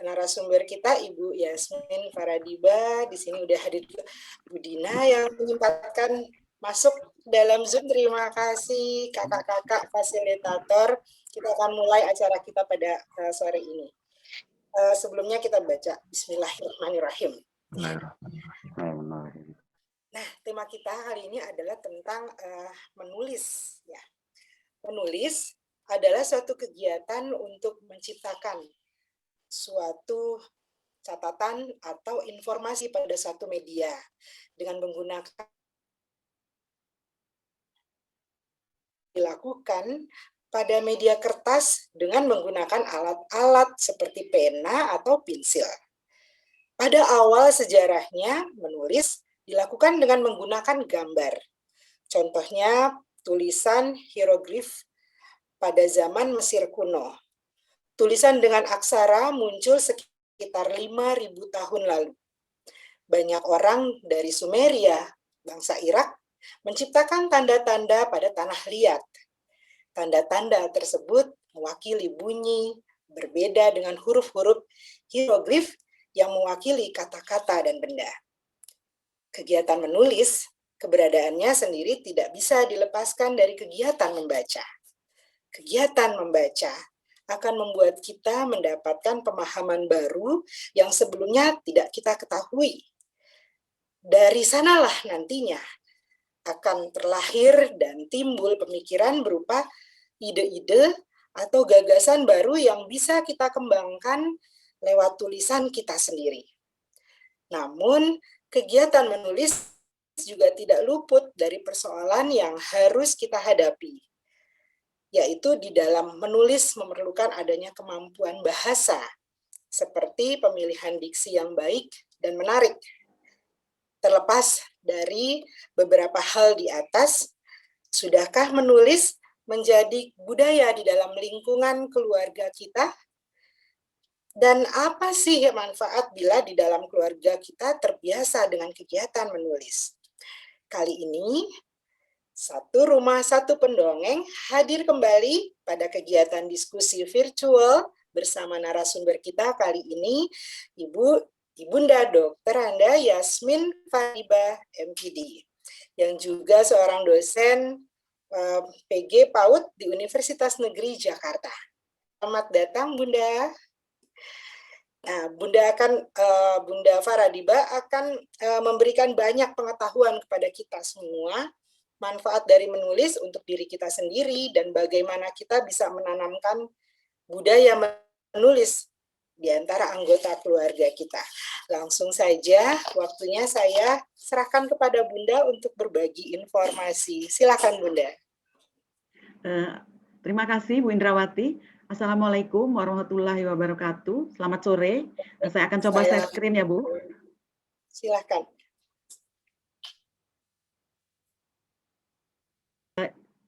narasumber kita Ibu Yasmin Faradiba. Di sini udah hadir juga Bu Dina yang menyempatkan masuk dalam Zoom. Terima kasih kakak-kakak fasilitator. Kita akan mulai acara kita pada sore ini. Sebelumnya kita baca Bismillahirrahmanirrahim. Nah, tema kita hari ini adalah tentang menulis. Ya. Menulis adalah suatu kegiatan untuk menciptakan suatu catatan atau informasi pada suatu media dengan menggunakan dilakukan pada media kertas dengan menggunakan alat-alat seperti pena atau pensil. Pada awal sejarahnya, menulis dilakukan dengan menggunakan gambar. Contohnya, tulisan hieroglif pada zaman Mesir kuno. Tulisan dengan aksara muncul sekitar 5.000 tahun lalu. Banyak orang dari Sumeria, bangsa Irak, menciptakan tanda-tanda pada tanah liat. Tanda-tanda tersebut mewakili bunyi, berbeda dengan huruf-huruf hieroglif yang mewakili kata-kata dan benda. Kegiatan menulis, keberadaannya sendiri tidak bisa dilepaskan dari kegiatan membaca. Kegiatan membaca akan membuat kita mendapatkan pemahaman baru yang sebelumnya tidak kita ketahui. Dari sanalah nantinya akan terlahir dan timbul pemikiran berupa ide-ide atau gagasan baru yang bisa kita kembangkan lewat tulisan kita sendiri. Namun, kegiatan menulis juga tidak luput dari persoalan yang harus kita hadapi, yaitu di dalam menulis memerlukan adanya kemampuan bahasa, seperti pemilihan diksi yang baik dan menarik. Terlepas dari beberapa hal di atas, sudahkah menulis menjadi budaya di dalam lingkungan keluarga kita? Dan apa sih manfaat bila di dalam keluarga kita terbiasa dengan kegiatan menulis? Kali ini, Satu Rumah Satu Pendongeng hadir kembali pada kegiatan diskusi virtual bersama narasumber kita kali ini, Ibunda Dr. Anda Yasmin Faradiba, MPD, yang juga seorang dosen PG PAUD di Universitas Negeri Jakarta. Selamat datang, Bunda. Nah, Bunda Faradiba akan memberikan banyak pengetahuan kepada kita semua, manfaat dari menulis untuk diri kita sendiri, dan bagaimana kita bisa menanamkan budaya menulis di antara anggota keluarga kita. Langsung saja, waktunya saya serahkan kepada Bunda untuk berbagi informasi. Silakan, Bunda. Terima kasih, Bu Indrawati. Assalamualaikum warahmatullahi wabarakatuh. Selamat sore. Saya akan coba share screen ya, Bu. Silakan.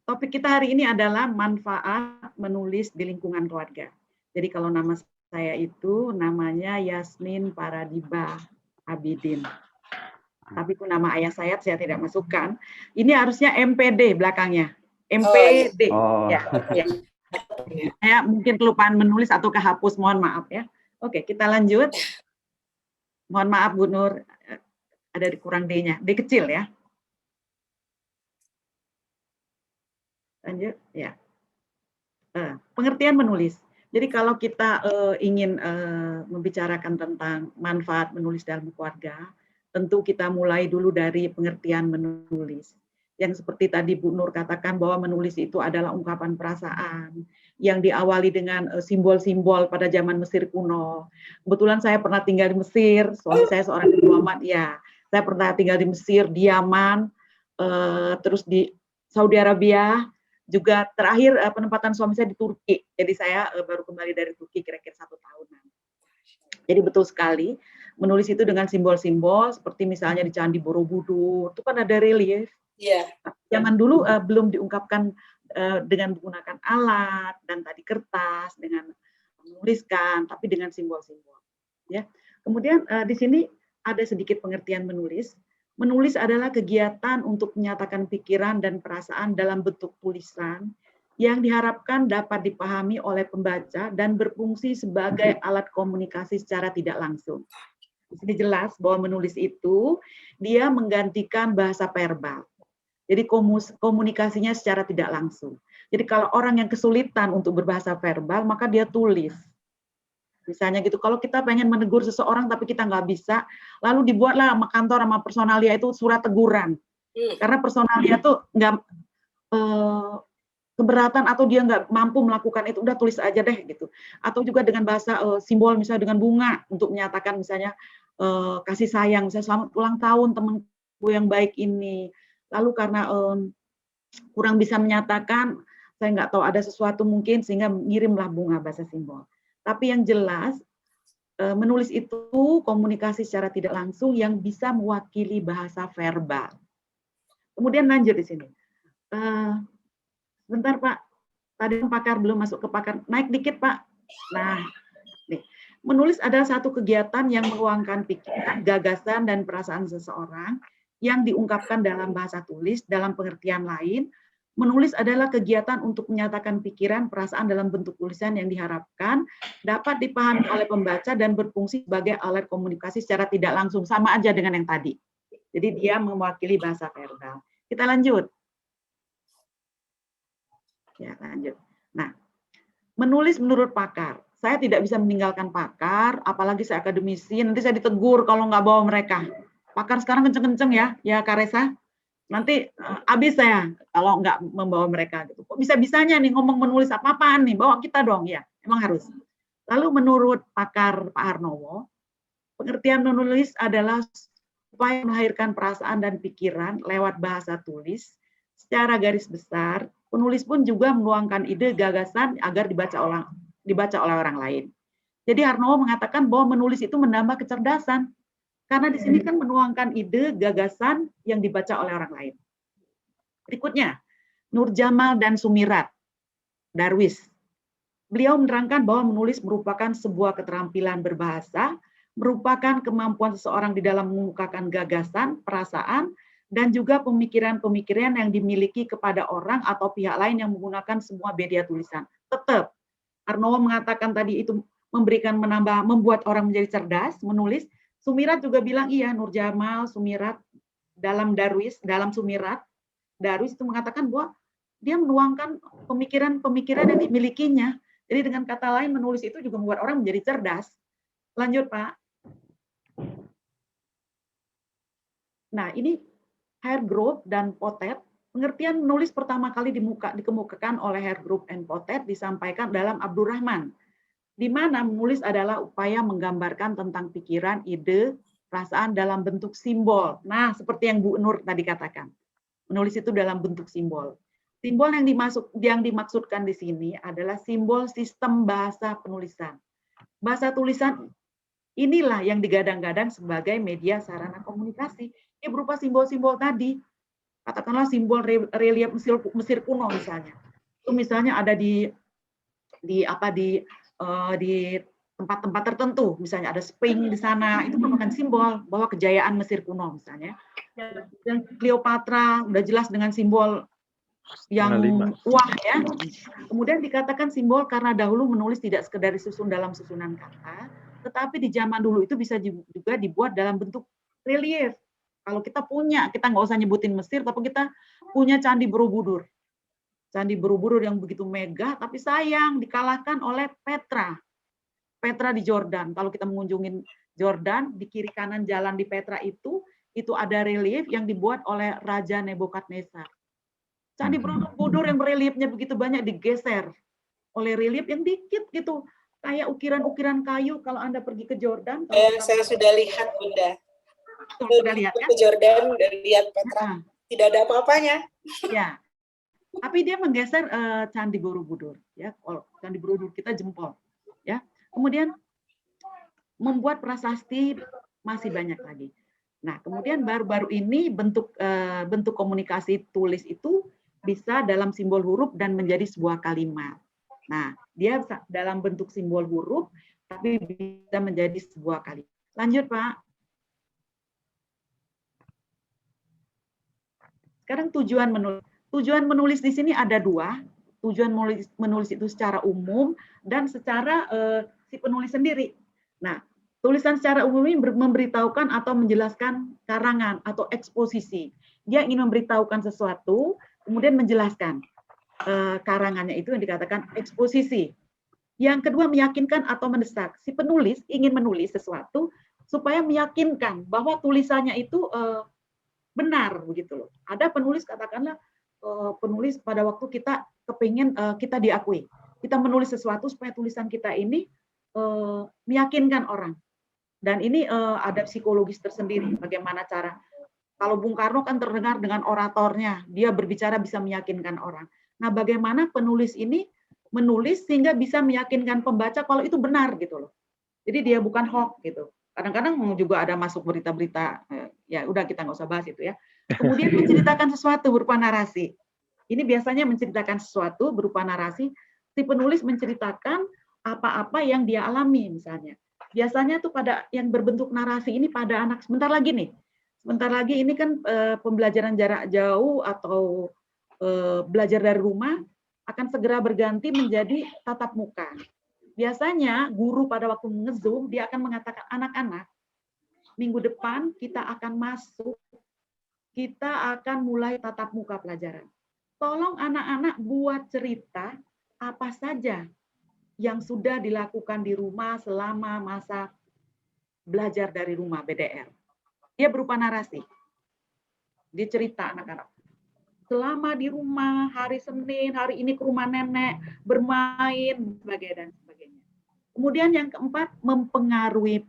Topik kita hari ini adalah manfaat menulis di lingkungan keluarga. Jadi kalau nama saya itu namanya Yasmin Faradiba Abidin. Tapi itu nama ayah saya tidak masukkan. Ini harusnya MPD belakangnya. MPD. Oh, iya. Ya. Saya mungkin kelupaan menulis atau kehapus, mohon maaf ya. Oke, kita lanjut. Mohon maaf Bu Nur, ada kurang D-nya, D kecil ya. Lanjut, ya. Pengertian menulis. Jadi kalau kita ingin membicarakan tentang manfaat menulis dalam keluarga, tentu kita mulai dulu dari pengertian menulis. Yang seperti tadi Bu Nur katakan bahwa menulis itu adalah ungkapan perasaan yang diawali dengan simbol-simbol pada zaman Mesir kuno. Kebetulan saya pernah tinggal di Mesir, suami saya seorang diplomat, ya. Saya pernah tinggal di Mesir, di Yaman, terus di Saudi Arabia, juga terakhir penempatan suami saya di Turki. Jadi saya baru kembali dari Turki kira-kira 1 tahunan. Jadi betul sekali, menulis itu dengan simbol-simbol, seperti misalnya di Candi Borobudur, itu kan ada relief. Yeah. Zaman dulu belum diungkapkan dengan menggunakan alat dan tadi kertas dengan menuliskan, tapi dengan simbol-simbol. Ya. Kemudian di sini ada sedikit pengertian menulis. Menulis adalah kegiatan untuk menyatakan pikiran dan perasaan dalam bentuk tulisan yang diharapkan dapat dipahami oleh pembaca dan berfungsi sebagai alat komunikasi secara tidak langsung. Di sini jelas bahwa menulis itu dia menggantikan bahasa verbal. Jadi komunikasinya secara tidak langsung. Jadi kalau orang yang kesulitan untuk berbahasa verbal, maka dia tulis. Misalnya gitu, kalau kita pengen menegur seseorang tapi kita nggak bisa, lalu dibuatlah sama kantor sama personalia itu surat teguran. Karena personalia tuh nggak keberatan atau dia nggak mampu melakukan itu, udah tulis aja deh gitu. Atau juga dengan bahasa simbol, misalnya dengan bunga untuk menyatakan misalnya kasih sayang, misalnya selamat ulang tahun temanku yang baik ini. Lalu karena kurang bisa menyatakan, saya nggak tahu ada sesuatu mungkin sehingga ngirimlah bunga bahasa simbol. Tapi yang jelas menulis itu komunikasi secara tidak langsung yang bisa mewakili bahasa verbal. Kemudian lanjut di sini. Sebentar Pak, tadi pakar belum masuk ke pakar, naik dikit Pak. Nah, nih, menulis adalah satu kegiatan yang meluangkan pikiran, gagasan, dan perasaan seseorang yang diungkapkan dalam bahasa tulis. Dalam pengertian lain, menulis adalah kegiatan untuk menyatakan pikiran, perasaan dalam bentuk tulisan yang diharapkan dapat dipahami oleh pembaca dan berfungsi sebagai alat komunikasi secara tidak langsung. Sama aja dengan yang tadi. Jadi dia mewakili bahasa verbal. Kita lanjut. Ya, lanjut. Nah, menulis menurut pakar. Saya tidak bisa meninggalkan pakar, apalagi saya akademisi, nanti saya ditegur kalau nggak bawa mereka. Pakar sekarang kenceng-kenceng ya Kak Resa. Nanti habis saya kalau nggak membawa mereka. Gitu. Kok bisa-bisanya nih ngomong menulis apa-apaan nih, bawa kita dong ya, emang harus. Lalu menurut pakar Pak Harnowo, pengertian menulis adalah upaya melahirkan perasaan dan pikiran lewat bahasa tulis. Secara garis besar, penulis pun juga meluangkan ide gagasan agar dibaca oleh orang lain. Jadi Harnowo mengatakan bahwa menulis itu menambah kecerdasan. Karena di sini kan menuangkan ide gagasan yang dibaca oleh orang lain. Berikutnya, Nur Jamal dan Sumirat Darwis. Beliau menerangkan bahwa menulis merupakan sebuah keterampilan berbahasa, merupakan kemampuan seseorang di dalam mengemukakan gagasan, perasaan, dan juga pemikiran-pemikiran yang dimiliki kepada orang atau pihak lain yang menggunakan semua media tulisan. Tetap, Harnowo mengatakan tadi itu membuat orang menjadi cerdas, menulis. Sumirat juga bilang iya, Nur Jamal, Sumirat, dalam Sumirat, Darwis itu mengatakan bahwa dia menuangkan pemikiran-pemikiran yang dimilikinya. Jadi dengan kata lain, menulis itu juga membuat orang menjadi cerdas. Lanjut, Pak. Nah, ini Haregrove dan Potet, pengertian menulis pertama kali dikemukakan oleh Haregrove dan Potet disampaikan dalam Abdurrahman, di mana menulis adalah upaya menggambarkan tentang pikiran, ide, perasaan dalam bentuk simbol. Nah, seperti yang Bu Nur tadi katakan, menulis itu dalam bentuk simbol. Simbol yang dimaksudkan di sini adalah simbol sistem bahasa penulisan. Bahasa tulisan inilah yang digadang-gadang sebagai media sarana komunikasi. Ini berupa simbol-simbol tadi. Katakanlah simbol relief Mesir kuno misalnya. Itu misalnya ada di tempat-tempat tertentu, misalnya ada Sphinx di sana, itu merupakan simbol bahwa kejayaan Mesir kuno misalnya. Dan Cleopatra udah jelas dengan simbol yang wah ya. Kemudian dikatakan simbol karena dahulu menulis tidak sekedar disusun dalam susunan kata, tetapi di zaman dulu itu bisa juga dibuat dalam bentuk relief. Kalau kita nggak usah nyebutin Mesir, tapi kita punya Candi Borobudur. Candi Borobudur yang begitu megah, tapi sayang dikalahkan oleh Petra. Petra di Jordan. Kalau kita mengunjungi Jordan, di kiri kanan jalan di Petra itu ada relief yang dibuat oleh Raja Nebukadnezar. Candi Borobudur yang reliefnya begitu banyak digeser oleh relief yang dikit gitu. Kayak ukiran-ukiran kayu kalau Anda pergi ke Jordan. Saya sudah lihat, Bunda. Sudah lihat kan? Ke Jordan, udah lihat Petra. Tidak ada apa-apanya. Ya. Tapi dia menggeser Candi Borobudur, ya. Kalau Candi Borobudur kita jempol, ya. Kemudian membuat prasasti masih banyak lagi. Nah, kemudian baru-baru ini bentuk komunikasi tulis itu bisa dalam simbol huruf dan menjadi sebuah kalimat. Nah, dia dalam bentuk simbol huruf tapi bisa menjadi sebuah kalimat. Lanjut, Pak. Sekarang tujuan menulis. Tujuan menulis di sini ada dua. tujuan menulis itu secara umum dan secara si penulis sendiri. Nah, tulisan secara umum ini memberitahukan atau menjelaskan karangan atau eksposisi. Dia ingin memberitahukan sesuatu, kemudian menjelaskan karangannya, itu yang dikatakan eksposisi. Yang kedua, meyakinkan atau mendesak. Si penulis ingin menulis sesuatu supaya meyakinkan bahwa tulisannya itu benar, begitu loh. Ada penulis, katakanlah penulis pada waktu kita kepingin kita diakui. Kita menulis sesuatu supaya tulisan kita ini meyakinkan orang. Dan ini ada psikologis tersendiri, bagaimana cara. Kalau Bung Karno kan terdengar dengan oratornya, dia berbicara bisa meyakinkan orang. Nah, bagaimana penulis ini menulis sehingga bisa meyakinkan pembaca kalau itu benar gitu loh. Jadi dia bukan hoax gitu. Kadang-kadang juga ada masuk berita-berita, ya udah kita nggak usah bahas itu ya. Kemudian menceritakan sesuatu berupa narasi. Ini biasanya menceritakan sesuatu berupa narasi. Si penulis menceritakan apa-apa yang dia alami misalnya. Biasanya tuh pada yang berbentuk narasi ini pada anak sebentar lagi nih. Sebentar lagi ini kan pembelajaran jarak jauh atau belajar dari rumah akan segera berganti menjadi tatap muka. Biasanya guru pada waktu nge-zoom dia akan mengatakan, anak-anak, minggu depan kita akan masuk, kita akan mulai tatap muka pelajaran. Tolong anak-anak buat cerita apa saja yang sudah dilakukan di rumah selama masa belajar dari rumah BDR. Dia berupa narasi. Dia cerita anak-anak. Selama di rumah, hari Senin, hari ini ke rumah nenek, bermain, dan sebagainya. Kemudian yang keempat, mempengaruhi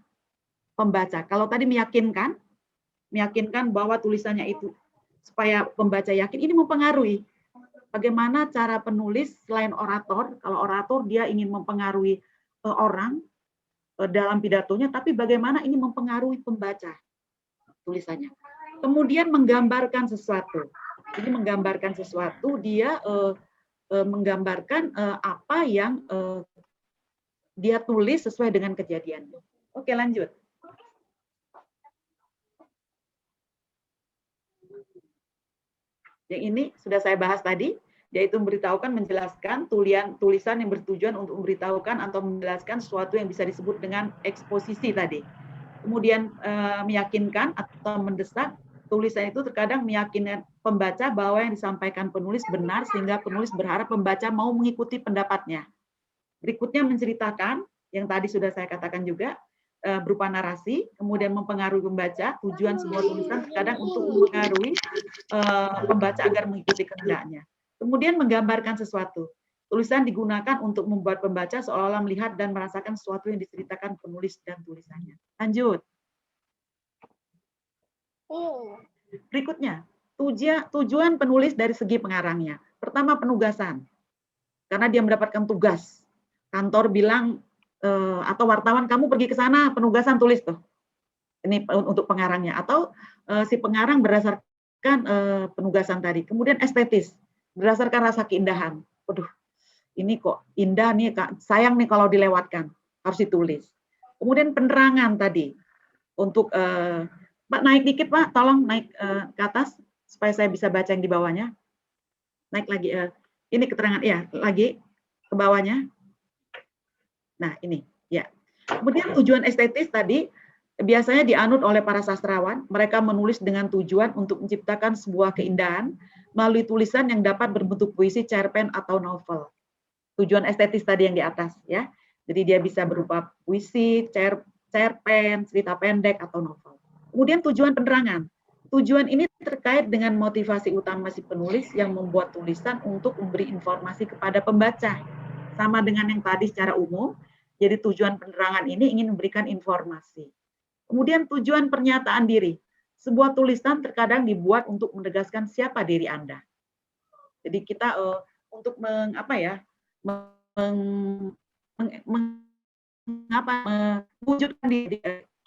pembaca. Kalau tadi meyakinkan bahwa tulisannya itu supaya pembaca yakin, ini mempengaruhi. Bagaimana cara penulis selain orator, kalau orator dia ingin mempengaruhi orang dalam pidatonya, tapi bagaimana ini mempengaruhi pembaca tulisannya. Kemudian menggambarkan sesuatu. Jadi menggambarkan sesuatu, dia menggambarkan apa yang dia tulis sesuai dengan kejadiannya. Oke, lanjut. Yang ini sudah saya bahas tadi, yaitu memberitahukan, menjelaskan tulisan yang bertujuan untuk memberitahukan atau menjelaskan sesuatu yang bisa disebut dengan eksposisi tadi. Kemudian meyakinkan atau mendesak, tulisan itu terkadang meyakinkan pembaca bahwa yang disampaikan penulis benar sehingga penulis berharap pembaca mau mengikuti pendapatnya. Berikutnya menceritakan, yang tadi sudah saya katakan juga, berupa narasi, kemudian mempengaruhi pembaca. Tujuan sebuah tulisan terkadang untuk mempengaruhi pembaca agar mengikuti kehendaknya. Kemudian menggambarkan sesuatu. Tulisan digunakan untuk membuat pembaca seolah-olah melihat dan merasakan sesuatu yang diceritakan penulis dan tulisannya. Lanjut. Berikutnya, tujuan penulis dari segi pengarangnya. Pertama, penugasan. Karena dia mendapatkan tugas. Kantor bilang, atau wartawan, kamu pergi ke sana, penugasan tulis tuh. Ini untuk pengarangnya. Atau si pengarang berdasarkan penugasan tadi. Kemudian estetis, berdasarkan rasa keindahan. Waduh, ini kok indah nih, sayang nih kalau dilewatkan, harus ditulis. Kemudian penerangan tadi, untuk Pak naik dikit Pak, tolong naik ke atas supaya saya bisa baca yang di bawahnya. Naik lagi, ini keterangan ya, lagi ke bawahnya. Nah ini ya. Kemudian tujuan estetis tadi biasanya dianut oleh para sastrawan. Mereka menulis dengan tujuan untuk menciptakan sebuah keindahan melalui tulisan yang dapat berbentuk puisi, cerpen atau novel. Tujuan estetis tadi yang di atas ya. Jadi dia bisa berupa puisi, cerpen, cerita pendek atau novel. Kemudian tujuan penerangan. Tujuan ini terkait dengan motivasi utama si penulis yang membuat tulisan untuk memberi informasi kepada pembaca. Sama dengan yang tadi secara umum, jadi tujuan penerangan ini ingin memberikan informasi. Kemudian tujuan pernyataan diri. Sebuah tulisan terkadang dibuat untuk menegaskan siapa diri Anda. Jadi kita untuk mewujudkan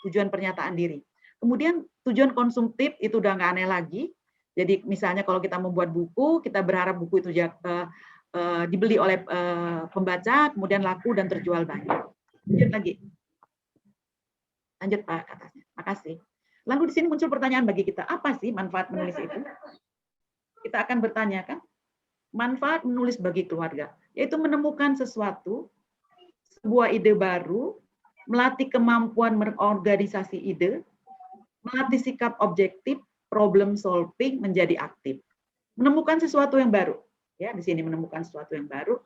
tujuan pernyataan diri. Kemudian tujuan konsumtif itu udah nggak aneh lagi. Jadi misalnya kalau kita membuat buku, kita berharap buku itu dibeli oleh pembaca, kemudian laku dan terjual banyak. Lanjut lagi. Lanjut Pak atasnya. Makasih. Lalu di sini muncul pertanyaan bagi kita, apa sih manfaat menulis itu? Kita akan bertanya kan, manfaat menulis bagi keluarga, yaitu menemukan sesuatu, sebuah ide baru, melatih kemampuan berorganisasi ide, melatih sikap objektif, problem solving, menjadi aktif. Menemukan sesuatu yang baru. Ya, di sini menemukan sesuatu yang baru.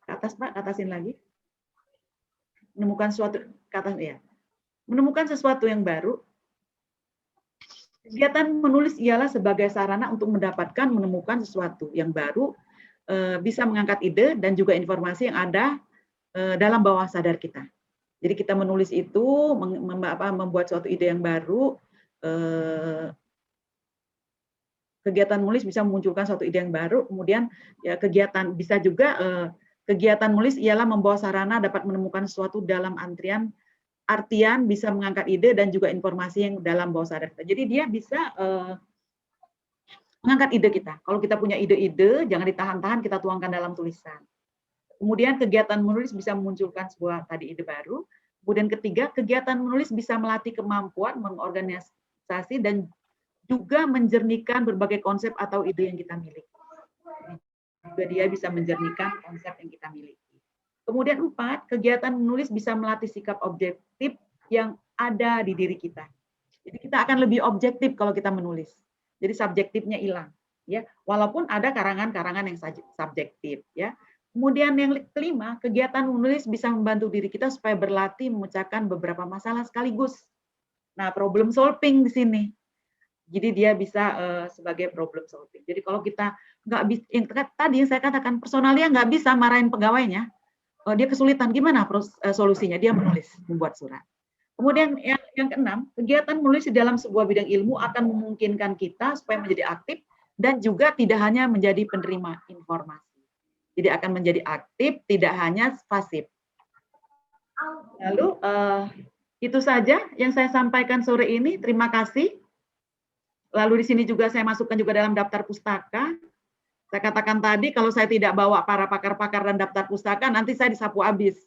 Ke atas, Pak, atasin lagi. Menemukan sesuatu, ke atas, ya. Menemukan sesuatu yang baru. Kegiatan menulis ialah sebagai sarana untuk mendapatkan, menemukan sesuatu yang baru, bisa mengangkat ide dan juga informasi yang ada dalam bawah sadar kita. Jadi kita menulis itu membuat suatu ide yang baru. Kegiatan menulis bisa memunculkan suatu ide yang baru. Kemudian ya kegiatan bisa juga kegiatan menulis ialah membawa sarana dapat menemukan sesuatu dalam artian bisa mengangkat ide dan juga informasi yang dalam bawah sadar kita. Jadi dia bisa mengangkat ide kita. Kalau kita punya ide-ide, jangan ditahan-tahan, kita tuangkan dalam tulisan. Kemudian kegiatan menulis bisa memunculkan sebuah tadi ide baru. Kemudian ketiga, kegiatan menulis bisa melatih kemampuan mengorganisasi dan juga menjernihkan berbagai konsep atau ide yang kita miliki. Juga dia bisa menjernihkan konsep yang kita miliki. Kemudian 4, kegiatan menulis bisa melatih sikap objektif yang ada di diri kita. Jadi kita akan lebih objektif kalau kita menulis. Jadi subjektifnya hilang, ya. Walaupun ada karangan-karangan yang subjektif, ya. Kemudian yang kelima, kegiatan menulis bisa membantu diri kita supaya berlatih memecahkan beberapa masalah sekaligus. Nah, problem solving di sini. Jadi dia bisa sebagai problem solving. Jadi kalau kita nggak bisa, tadi yang saya katakan personalnya nggak bisa marahin pegawainya, dia kesulitan gimana solusinya? Dia menulis, membuat surat. Kemudian yang keenam, kegiatan menulis di dalam sebuah bidang ilmu akan memungkinkan kita supaya menjadi aktif dan juga tidak hanya menjadi penerima informasi. Jadi akan menjadi aktif, tidak hanya pasif. Lalu itu saja yang saya sampaikan sore ini. Terima kasih. Lalu di sini juga saya masukkan juga dalam daftar pustaka. Saya katakan tadi kalau saya tidak bawa para pakar-pakar dan daftar pustaka, nanti saya disapu habis.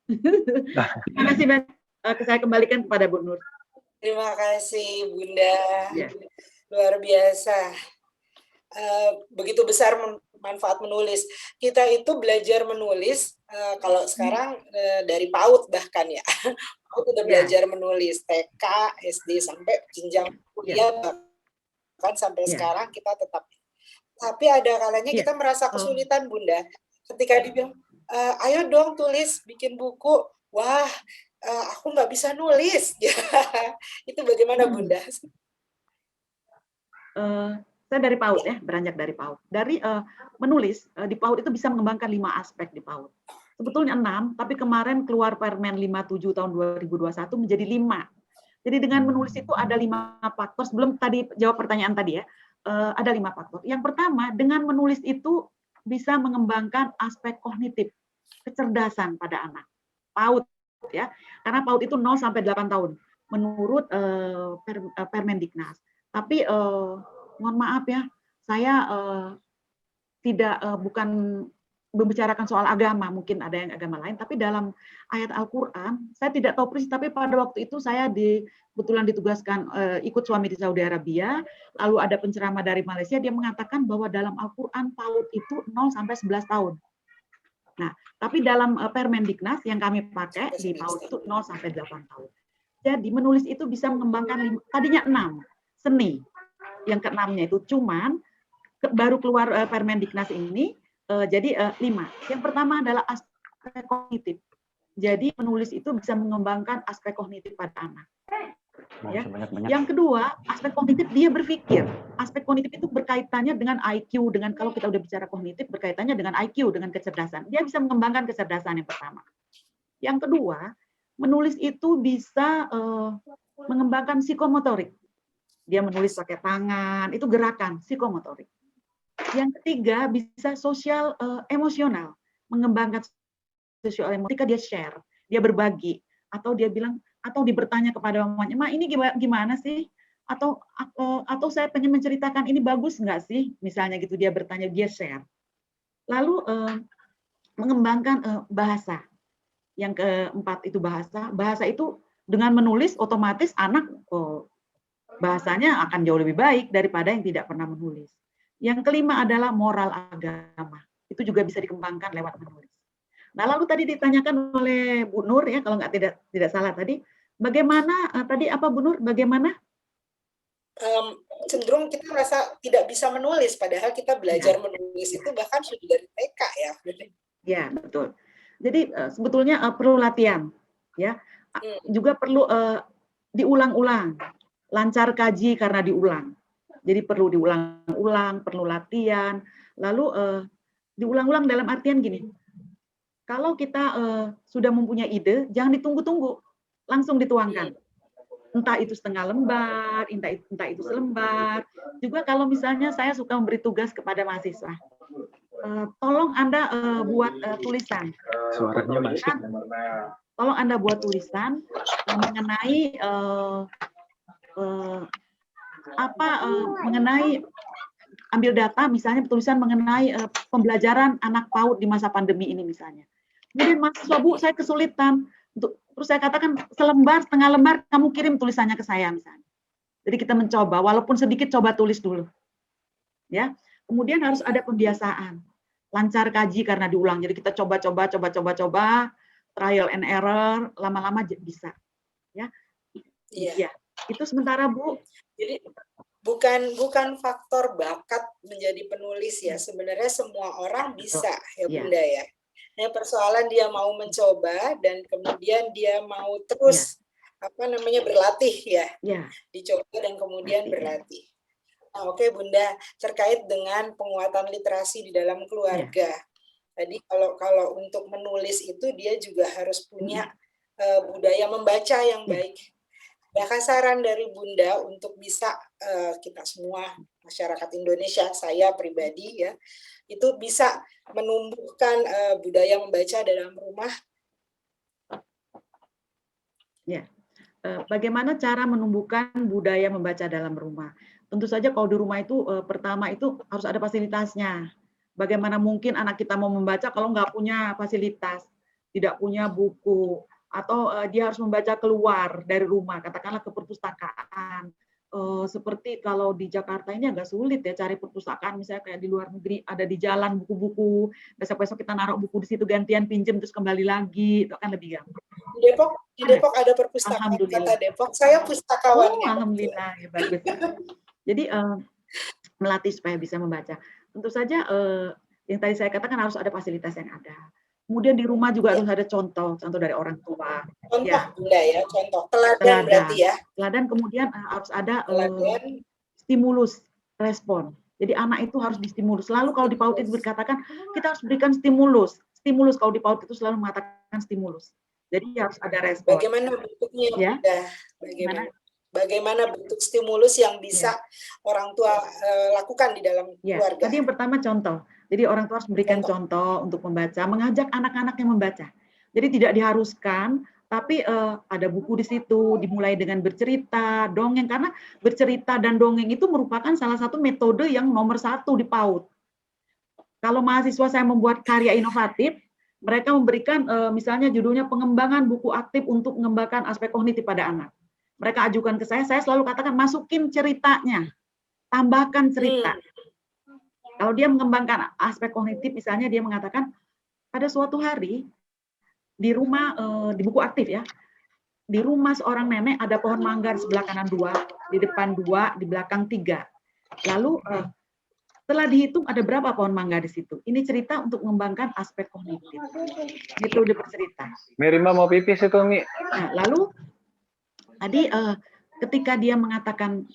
Terima kasih banyak. Saya kembalikan kepada Bu Nur. Terima kasih Bunda. Ya. Luar biasa. Begitu besar manfaat menulis. Kita itu belajar menulis kalau sekarang dari PAUD bahkan ya. PAUD udah belajar menulis TK, SD sampai jenjang kuliah bahkan sampai sekarang kita tetap. Tapi ada kalanya kita merasa kesulitan Bunda. Ketika dibilang, ayo dong tulis, bikin buku. Wah, aku nggak bisa nulis. Itu bagaimana Bunda? Saya dari PAUD ya, beranjak dari PAUD. Dari menulis, di PAUD itu bisa mengembangkan 5 aspek di PAUD. Sebetulnya 6, tapi kemarin keluar Permen 57 tahun 2021 menjadi 5. Jadi dengan menulis itu ada 5 faktor. Sebelum tadi jawab pertanyaan tadi ya, ada 5 faktor. Yang pertama, dengan menulis itu bisa mengembangkan aspek kognitif, kecerdasan pada anak. PAUD ya, karena PAUD itu 0 sampai 8 tahun menurut Permendiknas. Tapi mohon maaf ya, saya bukan membicarakan soal agama, mungkin ada yang agama lain, tapi dalam ayat Al-Quran, saya tidak tahu persis, tapi pada waktu itu saya kebetulan ditugaskan ikut suami di Saudi Arabia, lalu ada penceramah dari Malaysia, dia mengatakan bahwa dalam Al-Quran PAUD itu 0 sampai 11 tahun. Nah, tapi dalam Permendiknas yang kami pakai di PAUD itu 0 sampai 8 tahun. Jadi menulis itu bisa mengembangkan, tadinya 6, seni. Yang ke-6-nya itu cuman baru keluar Permendiknas ini, jadi 5. Yang pertama adalah aspek kognitif. Jadi menulis itu bisa mengembangkan aspek kognitif pada anak. Ya. Yang kedua, aspek kognitif dia berpikir. Aspek kognitif itu berkaitannya dengan IQ, dengan kalau kita udah bicara kognitif berkaitannya dengan IQ, dengan kecerdasan. Dia bisa mengembangkan kecerdasan yang pertama. Yang kedua, menulis itu bisa mengembangkan psikomotorik. Dia menulis pakai tangan, itu gerakan psikomotorik. Yang ketiga bisa sosial emosional, mengembangkan sosial emosional ketika dia share, dia berbagi, atau dia bilang, atau bertanya kepada mamanya, "Ma, ini gimana sih?" Atau saya pengen menceritakan ini bagus nggak sih? Misalnya gitu dia bertanya, dia share. Lalu mengembangkan bahasa. Yang keempat itu bahasa. Bahasa itu dengan menulis otomatis anak bahasanya akan jauh lebih baik daripada yang tidak pernah menulis. Yang kelima adalah moral agama. Itu juga bisa dikembangkan lewat menulis. Nah, lalu tadi ditanyakan oleh Bu Nur ya, kalau tidak salah tadi, bagaimana tadi apa Bu Nur? Bagaimana? Cenderung kita merasa tidak bisa menulis, padahal kita belajar menulis itu bahkan sudah dari TK ya. Ya, betul. Jadi sebetulnya perlu latihan, ya. Juga perlu diulang-ulang. Lancar kaji karena diulang. Jadi perlu diulang-ulang, perlu latihan. Lalu diulang-ulang dalam artian gini. Kalau kita sudah mempunyai ide, jangan ditunggu-tunggu, langsung dituangkan. Entah itu setengah lembar, entah itu selembar. Juga kalau misalnya saya suka memberi tugas kepada mahasiswa, tolong Anda buat tulisan. Suaranya masih. Tolong Anda buat tulisan mengenai mengenai ambil data, misalnya tulisan mengenai pembelajaran anak PAUD di masa pandemi ini misalnya. Kemudian mahasiswa, Bu, saya kesulitan. Terus saya katakan selembar, setengah lembar, kamu kirim tulisannya ke saya misalnya. Jadi kita mencoba, walaupun sedikit coba tulis dulu. Ya. Kemudian harus ada pembiasaan. Lancar kaji karena diulang. Jadi kita coba, trial and error, lama-lama bisa. Ya. Iya. Itu sementara, Bu. Jadi bukan faktor bakat menjadi penulis ya. Sebenarnya semua orang bisa ya Bunda ya. Nah, persoalan dia mau mencoba dan kemudian dia mau terus berlatih ya. Dicoba dan kemudian berlatih. Nah, oke Bunda, terkait dengan penguatan literasi di dalam keluarga. Tadi kalau untuk menulis itu dia juga harus punya budaya membaca yang baik. Adakah saran dari Bunda untuk bisa kita semua masyarakat Indonesia, saya pribadi ya, itu bisa menumbuhkan budaya membaca dalam rumah? Ya, bagaimana cara menumbuhkan budaya membaca dalam rumah? Tentu saja kalau di rumah itu pertama itu harus ada fasilitasnya. Bagaimana mungkin anak kita mau membaca kalau nggak punya fasilitas, tidak punya buku, atau dia harus membaca keluar dari rumah, katakanlah ke perpustakaan. Seperti kalau di Jakarta ini agak sulit ya cari perpustakaan, misalnya kayak di luar negeri ada di jalan buku-buku, besok-besok kita naruh buku di situ gantian pinjem terus kembali lagi, itu kan lebih gampang. Di Depok ada perpustakaan Kota Depok, saya pustakawannya. Alhamdulillah, ya bagus. Jadi melatih supaya bisa membaca. Tentu saja yang tadi saya katakan harus ada fasilitas yang ada. Kemudian di rumah juga harus ada contoh dari orang tua. Contoh, Bunda ya, contoh. Teladan berarti ya. Teladan, kemudian harus ada stimulus, respon. Jadi anak itu harus distimulus. Selalu kalau di PAUD itu dikatakan, kita harus berikan stimulus. Stimulus kalau di PAUD itu selalu mengatakan stimulus. Jadi harus ada respon. Bagaimana bentuknya, ya? Bunda? Bagaimana bentuk stimulus yang bisa orang tua lakukan di dalam keluarga? Tadi yang pertama contoh. Jadi orang tua harus memberikan contoh untuk membaca, mengajak anak-anak yang membaca. Jadi tidak diharuskan, tapi ada buku di situ, dimulai dengan bercerita, dongeng, karena bercerita dan dongeng itu merupakan salah satu metode yang nomor 1 di PAUD. Kalau mahasiswa saya membuat karya inovatif, mereka memberikan misalnya judulnya pengembangan buku aktif untuk mengembangkan aspek kognitif pada anak. Mereka ajukan ke saya selalu katakan masukin ceritanya, tambahkan cerita. Kalau dia mengembangkan aspek kognitif, misalnya dia mengatakan pada suatu hari di rumah, di buku aktif ya, di rumah seorang nenek ada pohon mangga di sebelah kanan 2, di depan 2, di belakang 3. Lalu setelah dihitung ada berapa pohon mangga di situ. Ini cerita untuk mengembangkan aspek kognitif. Metode bercerita. Mirima mau pipis itu, Mi. Nah, lalu tadi ketika dia mengatakan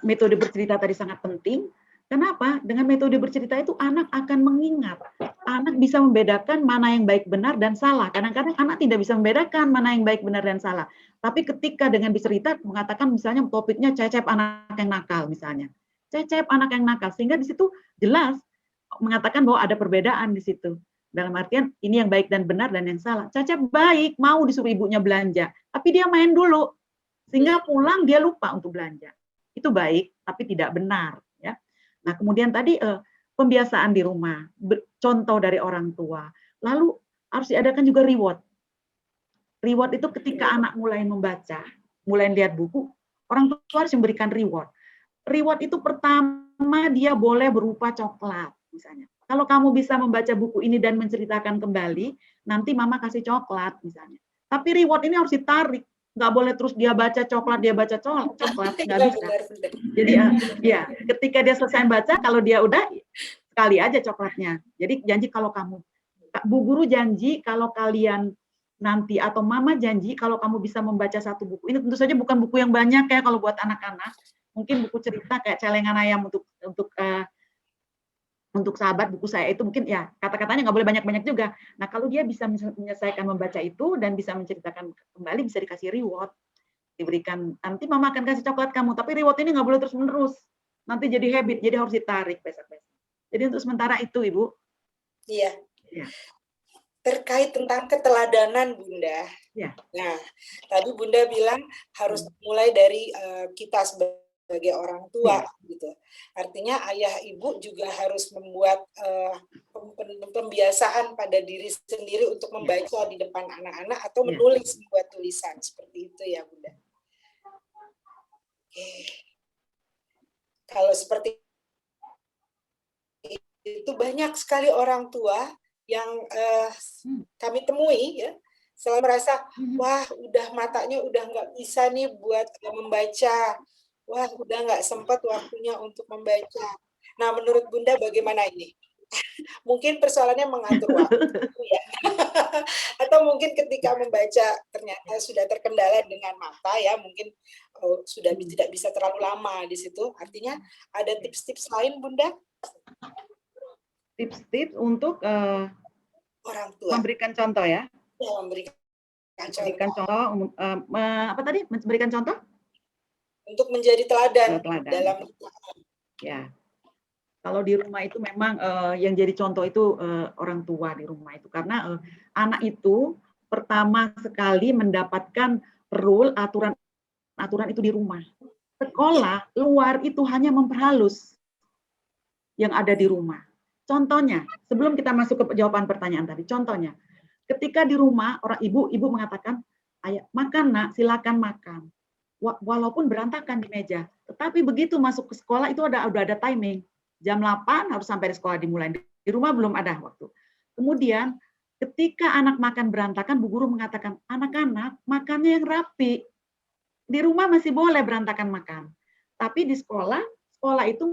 metode bercerita tadi sangat penting. Kenapa? Dengan metode bercerita itu anak akan mengingat. Anak bisa membedakan mana yang baik benar dan salah. Kadang-kadang anak tidak bisa membedakan mana yang baik benar dan salah. Tapi ketika dengan bercerita mengatakan misalnya topiknya Cecep anak yang nakal misalnya. Cecep anak yang nakal. Sehingga di situ jelas mengatakan bahwa ada perbedaan di situ. Dalam artian ini yang baik dan benar dan yang salah. Cecep baik, mau disuruh ibunya belanja. Tapi dia main dulu. Sehingga pulang dia lupa untuk belanja. Itu baik, tapi tidak benar. Nah, kemudian tadi pembiasaan di rumah, contoh dari orang tua. Lalu harus diadakan juga reward. Reward itu ketika anak mulai membaca, mulai lihat buku, orang tua harus memberikan reward. Reward itu pertama Pertama, dia boleh berupa coklat, misalnya. Kalau kamu bisa membaca buku ini dan menceritakan kembali, nanti mama kasih coklat, misalnya. Tapi reward ini harus ditarik. Nggak boleh terus dia baca coklat, nggak Iya, bisa. benar. Jadi ya, ketika dia selesai baca, kalau dia udah, sekali aja coklatnya. Jadi janji kalau kamu, Bu Guru janji kalau kalian nanti, atau Mama janji kalau kamu bisa membaca satu buku. Ini tentu saja bukan buku yang banyak ya kalau buat anak-anak. Mungkin buku cerita kayak Celengan Ayam untuk sahabat, buku saya itu mungkin ya kata-katanya nggak boleh banyak-banyak juga. Nah kalau dia bisa menyelesaikan membaca itu dan bisa menceritakan kembali, bisa dikasih reward, diberikan, nanti mama akan kasih coklat kamu, tapi reward ini nggak boleh terus-menerus, nanti jadi habit, jadi harus ditarik besok-besok. Jadi untuk sementara itu Ibu. Iya. Ya. Terkait tentang keteladanan Bunda. Ya. Nah, tadi Bunda bilang harus mulai dari kita sebagai orang tua, gitu. Artinya ayah ibu juga harus membuat pembiasaan pada diri sendiri untuk membaca di depan anak-anak atau menulis, membuat tulisan seperti itu ya Bunda. Kalau seperti itu banyak sekali orang tua yang kami temui ya, selalu merasa wah udah matanya udah nggak bisa nih buat membaca, wah udah nggak sempat waktunya untuk membaca. Nah menurut Bunda bagaimana ini? Mungkin persoalannya mengatur waktu ya, atau mungkin ketika membaca ternyata sudah terkendala dengan mata ya, mungkin sudah tidak bisa terlalu lama di situ. Artinya ada tips-tips lain Bunda? Tips-tips untuk orang tua memberikan contoh ya? Ya, memberikan contoh, apa tadi? Memberikan contoh? Untuk menjadi teladan. Dalam ya. Kalau di rumah itu memang yang jadi contoh itu orang tua di rumah itu, karena anak itu pertama sekali mendapatkan rule, aturan itu di rumah. Sekolah luar itu hanya memperhalus yang ada di rumah. Contohnya, sebelum kita masuk ke jawaban pertanyaan tadi, contohnya, ketika di rumah orang ibu mengatakan, "Ayah, makan nak, silakan makan." Walaupun berantakan di meja, tetapi begitu masuk ke sekolah itu udah ada timing. Jam 8 harus sampai di sekolah dimulai. Di rumah belum ada waktu. Kemudian ketika anak makan berantakan, Bu Guru mengatakan, "Anak-anak, makannya yang rapi." Di rumah masih boleh berantakan makan. Tapi di sekolah itu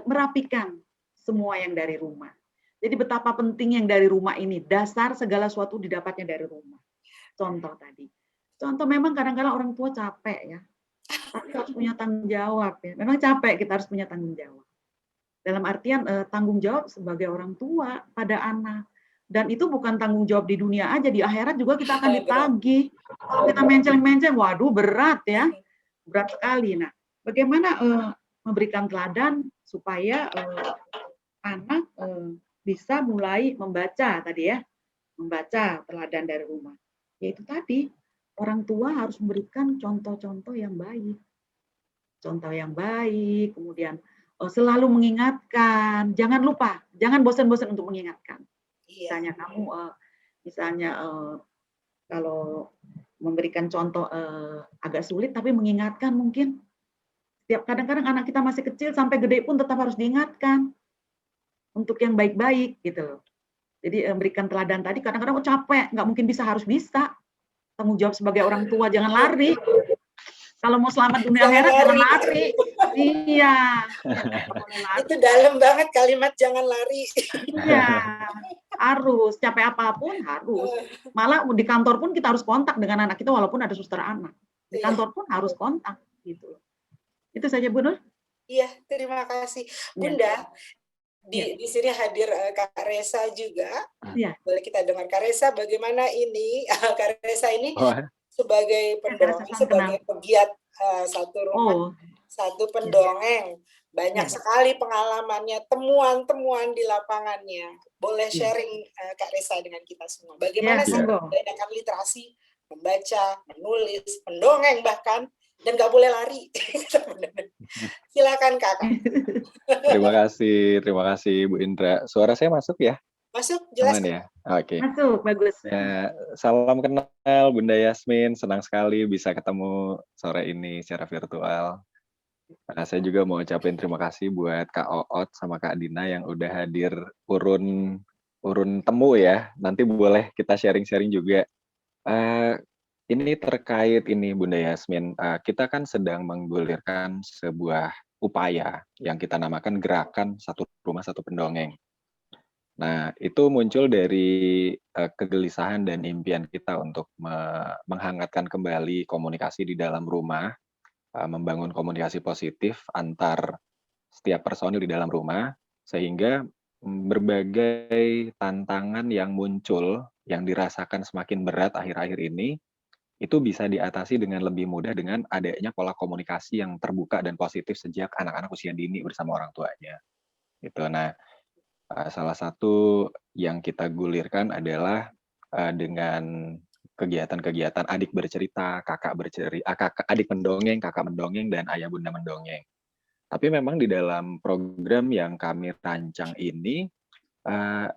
merapikan semua yang dari rumah. Jadi betapa penting yang dari rumah ini, dasar segala sesuatu didapatnya dari rumah. Contoh tadi. Contoh memang kadang-kadang orang tua capek ya. Tapi harus punya tanggung jawab ya. Memang capek, kita harus punya tanggung jawab. Dalam artian tanggung jawab sebagai orang tua pada anak. Dan itu bukan tanggung jawab di dunia aja, di akhirat juga kita akan ditagih. Kalau kita menceng-menceng, waduh berat ya. Berat sekali. Nah, bagaimana memberikan teladan supaya anak bisa mulai membaca tadi ya, membaca teladan dari rumah. Yaitu tadi, orang tua harus memberikan contoh-contoh yang baik. Contoh yang baik, kemudian selalu mengingatkan, jangan lupa, jangan bosan-bosan untuk mengingatkan. Misalnya kamu, kalau memberikan contoh agak sulit, tapi mengingatkan mungkin. Kadang-kadang anak kita masih kecil sampai gede pun tetap harus diingatkan untuk yang baik-baik gitu loh. Jadi memberikan teladan tadi kadang-kadang capek, nggak mungkin bisa, harus bisa. Tanggung jawab sebagai orang tua, jangan lari. Kalau mau selamat dunia akhirat jangan lari. Iya. Itu dalam banget kalimat jangan lari. Iya. Harus, capek apapun harus. Malah di kantor pun kita harus kontak dengan anak kita walaupun ada suster anak. Di kantor pun harus kontak gitu. Itu saja Bu Nur. Iya, terima kasih. Bunda, di sini hadir Kak Resa juga. Iya. Boleh kita dengar Kak Resa bagaimana ini? Kak Resa ini sebagai pendongeng, sebagai pegiat satu rumah, satu pendongeng. Banyak sekali pengalamannya, temuan-temuan di lapangannya. Boleh sharing Kak Resa dengan kita semua. Bagaimana sih membedakan literasi, membaca, menulis, mendongeng bahkan, dan nggak boleh lari. Silakan Kak. Terima kasih Bu Indra. Suara saya masuk ya? Masuk, jelas. Aman ya? Oke. Masuk, bagus. Ya, salam kenal Bunda Yasmin, senang sekali bisa ketemu sore ini secara virtual. Nah, saya juga mau ucapin terima kasih buat Kak Oot sama Kak Dina yang udah hadir urun temu ya. Nanti boleh kita sharing-sharing juga. Eh, ini terkait ini Bunda Yasmin, kita kan sedang menggulirkan sebuah upaya yang kita namakan gerakan satu rumah satu pendongeng. Nah, itu muncul dari kegelisahan dan impian kita untuk menghangatkan kembali komunikasi di dalam rumah, membangun komunikasi positif antar setiap personil di dalam rumah, sehingga berbagai tantangan yang muncul, yang dirasakan semakin berat akhir-akhir ini, itu bisa diatasi dengan lebih mudah dengan adanya pola komunikasi yang terbuka dan positif sejak anak-anak usia dini bersama orang tuanya. Gitu. Nah, salah satu yang kita gulirkan adalah dengan kegiatan-kegiatan adik bercerita, adik mendongeng, kakak mendongeng, dan ayah bunda mendongeng. Tapi memang di dalam program yang kami rancang ini,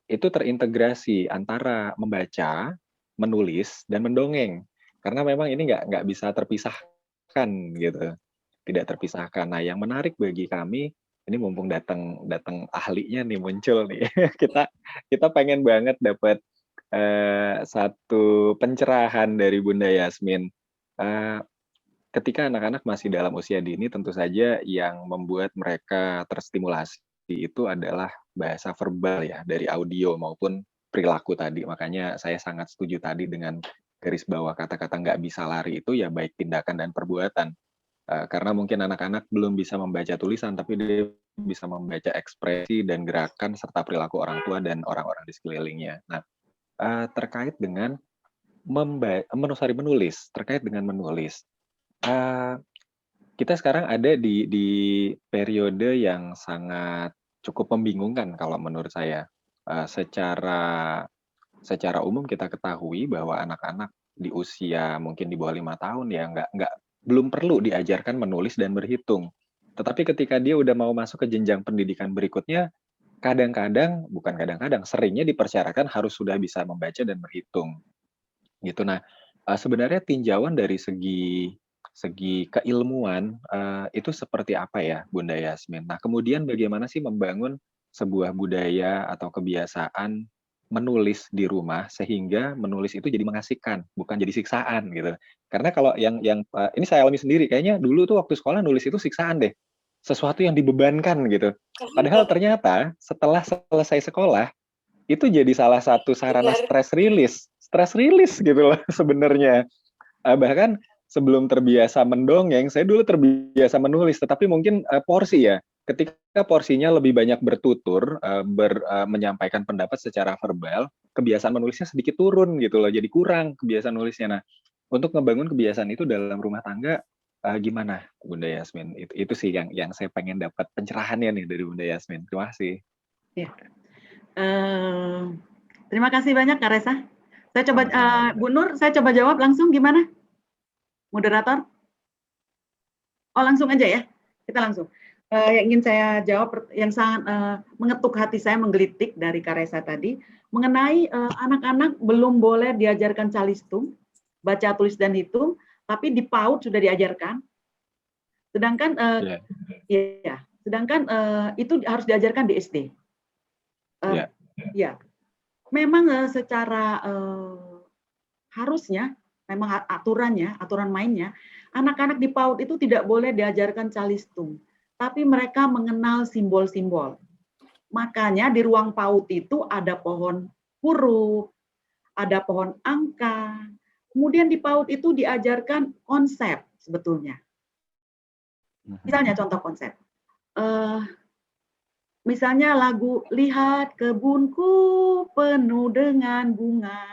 itu terintegrasi antara membaca, menulis, dan mendongeng. Karena memang ini nggak bisa terpisahkan gitu, tidak terpisahkan. Nah, yang menarik bagi kami, ini mumpung datang ahlinya nih muncul nih, kita pengen banget dapat satu pencerahan dari Bunda Yasmin. Ketika anak-anak masih dalam usia dini, tentu saja yang membuat mereka terstimulasi itu adalah bahasa verbal ya, dari audio maupun perilaku tadi. Makanya saya sangat setuju tadi dengan garis bawah kata-kata nggak bisa lari itu ya baik tindakan dan perbuatan. Karena mungkin anak-anak belum bisa membaca tulisan, tapi dia bisa membaca ekspresi dan gerakan serta perilaku orang tua dan orang-orang di sekelilingnya. Nah, terkait dengan menulis, terkait dengan menulis. Kita sekarang ada di periode yang sangat cukup membingungkan kalau menurut saya. Secara umum kita ketahui bahwa anak-anak di usia mungkin di bawah 5 tahun ya belum perlu diajarkan menulis dan berhitung. Tetapi ketika dia udah mau masuk ke jenjang pendidikan berikutnya, bukan kadang-kadang, seringnya dipersyaratkan harus sudah bisa membaca dan berhitung. Gitu. Nah, sebenarnya tinjauan dari segi keilmuan itu seperti apa ya, Bunda Yasmin? Nah, kemudian bagaimana sih membangun sebuah budaya atau kebiasaan menulis di rumah sehingga menulis itu jadi mengasihkan, bukan jadi siksaan gitu. Karena kalau yang ini saya alami sendiri, kayaknya dulu tuh waktu sekolah nulis itu siksaan deh, sesuatu yang dibebankan gitu. Padahal ternyata setelah selesai sekolah itu jadi salah satu sarana Benar. stress release gitu loh sebenarnya. Bahkan sebelum terbiasa mendongeng, saya dulu terbiasa menulis, tetapi mungkin porsi ya. Ketika porsinya lebih banyak bertutur, menyampaikan pendapat secara verbal, kebiasaan menulisnya sedikit turun gitu loh, jadi kurang kebiasaan nulisnya. Nah, untuk ngebangun kebiasaan itu dalam rumah tangga, gimana Bunda Yasmin? Itu sih yang saya pengen dapat pencerahannya nih dari Bunda Yasmin. Terima kasih. Ya. Terima kasih banyak Kak Resa. Saya coba Bu Nur, saya coba jawab langsung gimana? Moderator? Oh langsung aja ya, kita langsung. Yang ingin saya jawab, yang sangat mengetuk hati saya, menggelitik dari Kak Resa tadi, mengenai anak-anak belum boleh diajarkan calistung, baca, tulis, dan hitung, tapi di PAUD sudah diajarkan. Sedangkan itu harus diajarkan di SD. Ya, memang secara harusnya, memang aturan mainnya, anak-anak di PAUD itu tidak boleh diajarkan calistung, tapi mereka mengenal simbol-simbol. Makanya di ruang PAUD itu ada pohon huruf, ada pohon angka, kemudian di PAUD itu diajarkan konsep sebetulnya. Misalnya contoh konsep. Misalnya lagu Lihat Kebunku Penuh Dengan Bunga.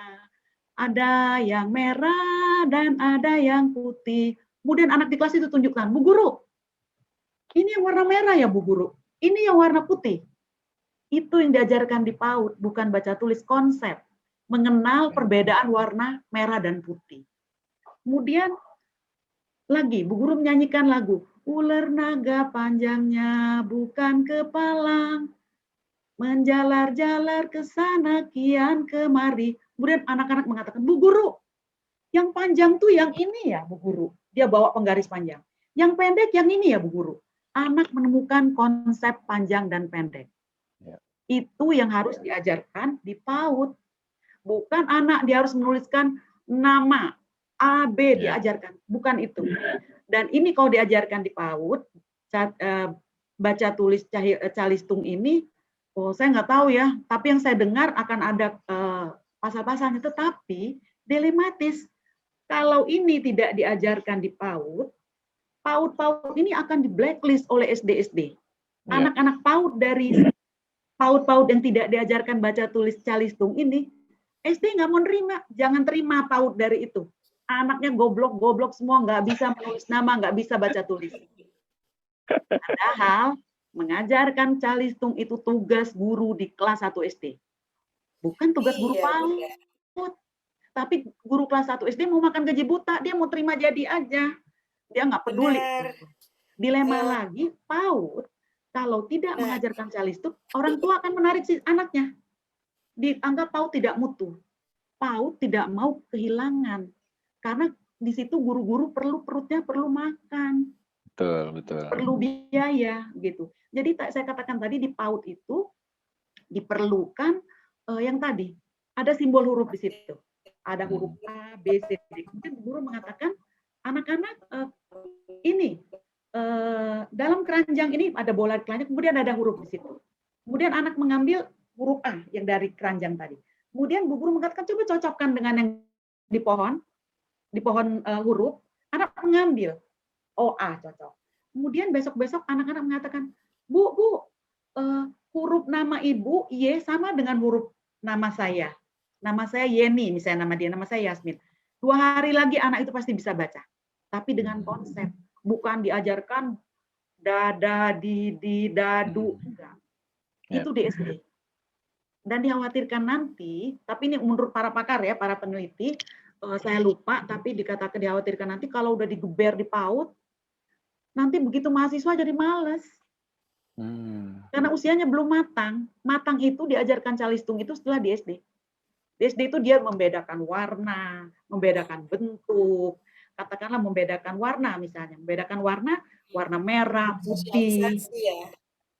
Ada yang merah dan ada yang putih. Kemudian anak di kelas itu tunjukkan, Bu Guru, ini yang warna merah ya Bu Guru, ini yang warna putih. Itu yang diajarkan di PAUD, bukan baca tulis, konsep. Mengenal perbedaan warna merah dan putih. Kemudian lagi, Bu Guru menyanyikan lagu, ular naga panjangnya bukan kepala, menjalar-jalar ke sana kian kemari. Kemudian anak-anak mengatakan, Bu Guru, yang panjang tuh yang ini ya Bu Guru. Dia bawa penggaris panjang. Yang pendek yang ini ya Bu Guru. anak menemukan konsep panjang dan pendek. Ya. Itu yang harus diajarkan di PAUD. Bukan anak dia harus menuliskan nama A, B Ya. diajarkan. Bukan itu. Dan ini kalau diajarkan di PAUD, baca tulis calistung ini, saya nggak tahu ya, tapi yang saya dengar akan ada pasal-pasalnya, tetapi dilematis. Kalau ini tidak diajarkan di PAUD, PAUD ini akan di blacklist oleh SD-SD. Ya. Anak-anak PAUD dari PAUD yang tidak diajarkan baca tulis calistung ini, SD nggak mau nerima, jangan terima PAUD dari itu. Anaknya goblok semua, nggak bisa menulis nama, nggak bisa baca tulis. Padahal mengajarkan calistung itu tugas guru di kelas 1 SD. Bukan tugas guru PAUD. Tapi guru kelas 1 SD mau makan gaji buta, dia mau terima jadi aja. Dia nggak peduli. Dilema lagi, PAUD kalau tidak mengajarkan calistung, orang tua akan menarik si anaknya. Dianggap PAUD tidak mutu. PAUD tidak mau kehilangan. Karena di situ guru-guru perutnya perlu makan. Betul. Perlu biaya gitu. Jadi saya katakan tadi di PAUD itu diperlukan yang tadi ada simbol huruf di situ. Ada huruf A, B, C, D. Kemudian guru mengatakan anak-anak ini dalam keranjang ini ada bola keranjang, kemudian ada huruf di situ. Kemudian anak mengambil huruf A yang dari keranjang tadi. Kemudian bu guru mengatakan coba cocokkan dengan yang di pohon huruf. Anak mengambil A cocok. Kemudian besok-besok anak-anak mengatakan, Bu, huruf nama ibu Y sama dengan huruf nama saya. Nama saya Yeni, misalnya nama dia, nama saya Yasmin. 2 hari lagi anak itu pasti bisa baca. Tapi dengan konsep, bukan diajarkan dada, didi, dadu, enggak. Itu di SD. Dan dikhawatirkan nanti, tapi ini menurut para pakar ya, para peneliti, saya lupa, tapi dikatakan dikhawatirkan nanti kalau udah digeber di PAUD, nanti begitu mahasiswa jadi males. Karena usianya belum matang. Matang itu diajarkan calistung itu setelah di SD. Di SD itu dia membedakan warna, membedakan bentuk, katakanlah membedakan warna misalnya, membedakan warna merah, putih,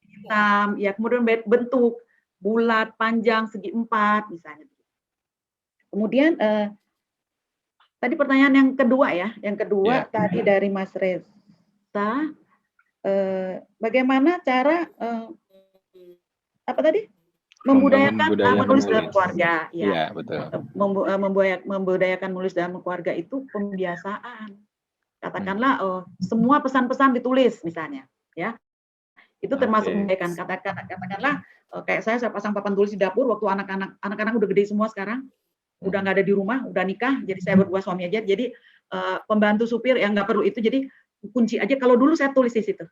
hitam, ya kemudian bentuk bulat, panjang, segi 4 misalnya. Kemudian tadi pertanyaan yang kedua ya, tadi dari Mas Reza, bagaimana cara apa tadi? Membudayakan menulis dalam keluarga, ya. Iya, betul. Membudayakan menulis dalam keluarga itu pembiasaan. Katakanlah semua pesan-pesan ditulis misalnya, ya. Itu termasuk membudayakan. Katakanlah kayak saya pasang papan tulis di dapur waktu anak-anak udah gede semua sekarang, udah nggak ada di rumah, udah nikah, jadi saya berdua suami aja. Jadi pembantu supir yang nggak perlu itu, jadi kunci aja. Kalau dulu saya tulis di situ,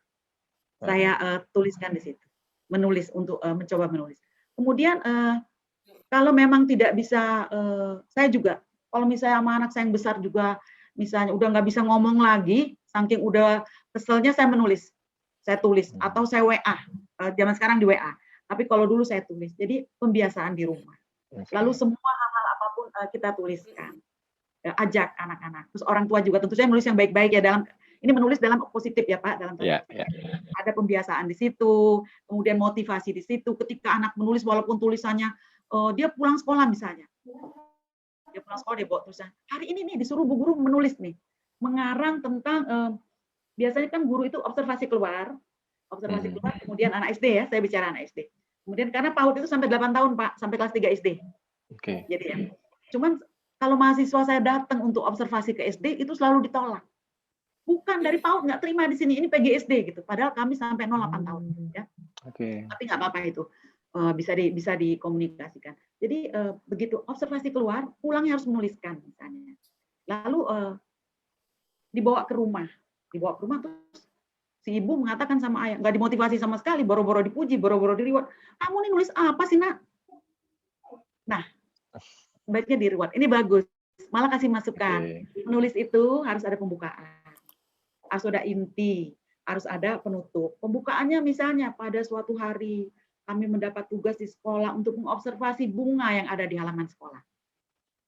saya tuliskan di situ, menulis untuk mencoba menulis. Kemudian kalau memang tidak bisa, saya juga kalau misalnya sama anak saya yang besar juga, misalnya udah nggak bisa ngomong lagi, saking udah keselnya saya menulis, saya tulis atau saya WA, zaman sekarang di WA. Tapi kalau dulu saya tulis, jadi pembiasaan di rumah. Lalu semua hal-hal apapun kita tuliskan, ajak anak-anak. Terus orang tua juga tentu saja menulis yang baik-baik ya, dalam ini menulis dalam positif ya Pak, dalam ada pembiasaan di situ, kemudian motivasi di situ. Ketika anak menulis walaupun tulisannya dia pulang sekolah misalnya, dia pulang sekolah dia bawa tulisan. Hari ini nih disuruh bu guru menulis nih, mengarang tentang biasanya kan guru itu observasi keluar, kemudian anak SD ya, saya bicara anak SD. Kemudian karena PAUD itu sampai 8 tahun Pak, sampai kelas 3 SD. Oke. Jadi ya, cuman kalau mahasiswa saya datang untuk observasi ke SD itu selalu ditolak. Bukan dari PAUD nggak terima di sini, ini PGSD gitu. Padahal kami sampai 08 tahun ya. Oke. Tapi nggak apa-apa itu. Bisa dikomunikasikan. Jadi begitu observasi keluar, pulangnya harus menuliskan misalnya. Lalu dibawa ke rumah terus si ibu mengatakan sama ayah, nggak dimotivasi sama sekali, boro-boro dipuji, boro-boro di-reward. Kamu nih nulis apa sih nak? Nah, baiknya di-reward. Ini bagus. Malah kasih masukan. Menulis itu harus ada pembukaan. Harus ada inti, harus ada penutup. Pembukaannya misalnya pada suatu hari kami mendapat tugas di sekolah untuk mengobservasi bunga yang ada di halaman sekolah.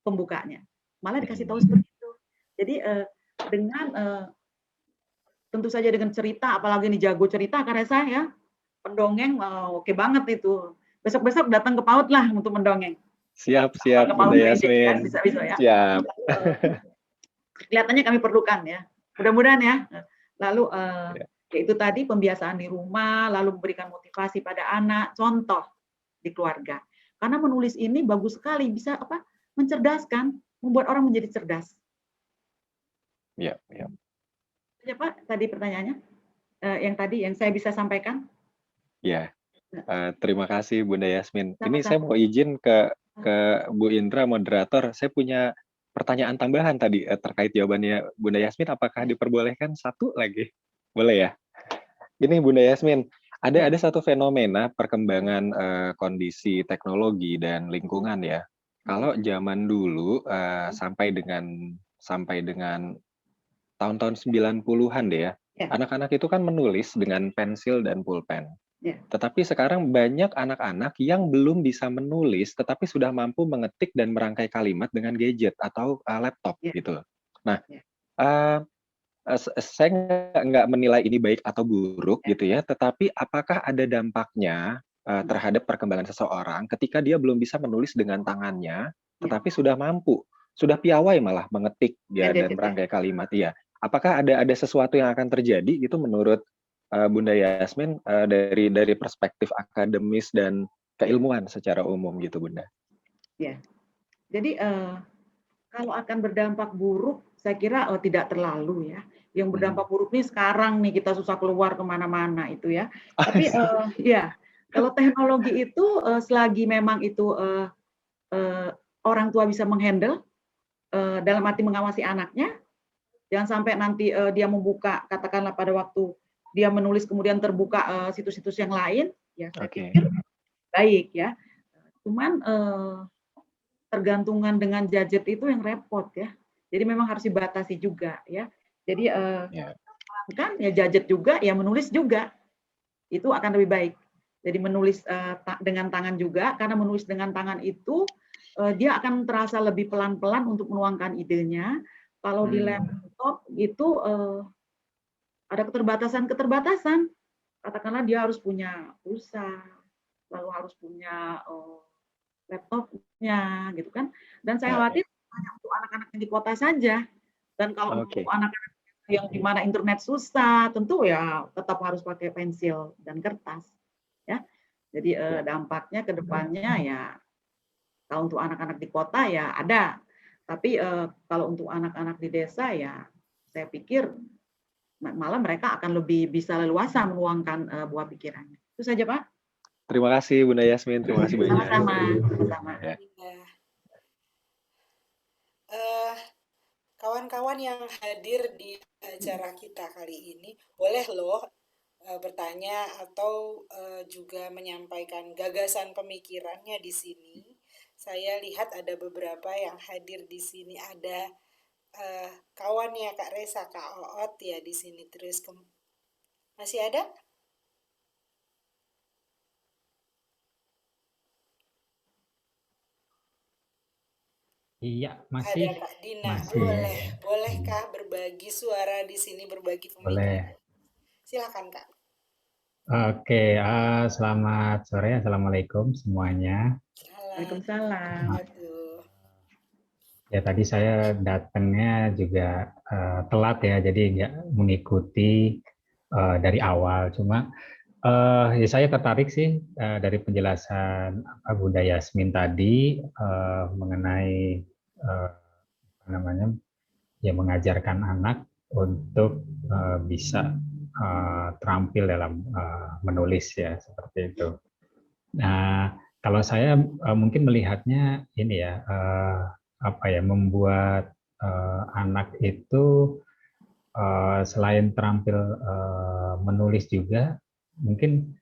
Pembukanya. Malah dikasih tahu seperti itu. Jadi dengan tentu saja dengan cerita, apalagi ini jago cerita Kak Resa ya, pendongeng oke banget itu. Besok-besok datang ke PAUD lah untuk mendongeng. Siap, Ke PAUD Bunda UNJ kan, Yasmin. bisa-bisa ya. Siap. Kelihatannya kami perlukan ya. Mudah-mudahan ya. Lalu Ya. yaitu tadi pembiasaan di rumah, lalu memberikan motivasi pada anak, contoh di keluarga. Karena menulis ini bagus sekali, bisa mencerdaskan, membuat orang menjadi cerdas. Ya. Ya Pak, tadi pertanyaannya, yang saya bisa sampaikan. Ya. Terima kasih Bunda Yasmin. Ini Sama-sama. saya mau izin ke Bu Indra, moderator. Saya punya pertanyaan tambahan tadi terkait jawabannya Bunda Yasmin. Apakah diperbolehkan satu lagi? Boleh ya? Ini Bunda Yasmin, ada satu fenomena perkembangan kondisi teknologi dan lingkungan ya. Kalau zaman dulu sampai dengan tahun-tahun 90-an deh ya, anak-anak itu kan menulis dengan pensil dan pulpen. Tetapi sekarang banyak anak-anak yang belum bisa menulis, tetapi sudah mampu mengetik dan merangkai kalimat dengan gadget atau laptop gitu. Nah, saya nggak menilai ini baik atau buruk gitu ya, tetapi apakah ada dampaknya terhadap perkembangan seseorang ketika dia belum bisa menulis dengan tangannya, tetapi sudah mampu, sudah piawai malah mengetik ya dan merangkai kalimat ya. Apakah ada sesuatu yang akan terjadi gitu menurut Bunda Yasmin dari perspektif akademis dan keilmuan secara umum gitu Bunda? Ya, jadi kalau akan berdampak buruk, saya kira tidak terlalu ya. Yang berdampak buruk nih sekarang nih kita susah keluar kemana-mana itu ya. Tapi ya kalau teknologi itu selagi memang itu orang tua bisa menghandle dalam arti mengawasi anaknya, jangan sampai nanti dia membuka katakanlah pada waktu dia menulis kemudian terbuka situs-situs yang lain, ya saya pikir baik ya. Cuman tergantungan dengan gadget itu yang repot ya. Jadi memang harus dibatasi juga ya. Jadi kan ya gadget juga ya menulis juga. Itu akan lebih baik. Jadi menulis dengan tangan juga, karena menulis dengan tangan itu dia akan terasa lebih pelan-pelan untuk menuangkan idenya. Kalau di laptop itu ada keterbatasan. Katakanlah dia harus punya pulsa, lalu harus punya laptopnya gitu kan. Dan saya khawatir hanya untuk anak-anak yang di kota saja. Dan kalau untuk anak-anak yang di mana internet susah, tentu ya tetap harus pakai pensil dan kertas. Ya. Jadi dampaknya ke depannya ya kalau untuk anak-anak di kota ya ada. Tapi kalau untuk anak-anak di desa ya saya pikir malah mereka akan lebih bisa leluasa meluangkan buah pikirannya. Itu saja Pak. Terima kasih Bunda Yasmin, terima kasih banyak. Sama-sama. Ya. Kawan-kawan yang hadir di acara kita kali ini, boleh loh bertanya atau juga menyampaikan gagasan pemikirannya di sini. Saya lihat ada beberapa yang hadir di sini, ada kawannya Kak Resa, Kak Oot ya di sini terus. Masih ada? Iya, masih. Ada Kak Dina. Bolehkah berbagi suara di sini, berbagi pemikiran? Silakan Kak. Oke, selamat sore, assalamualaikum semuanya. Waalaikumsalam. Ya tadi saya datangnya juga telat ya, jadi nggak mengikuti dari awal. Cuma ya saya tertarik sih dari penjelasan Bunda Yasmin tadi mengenai apa namanya ya mengajarkan anak untuk bisa terampil dalam menulis ya seperti itu. Nah kalau saya mungkin melihatnya ini ya apa ya membuat anak itu selain terampil menulis juga mungkin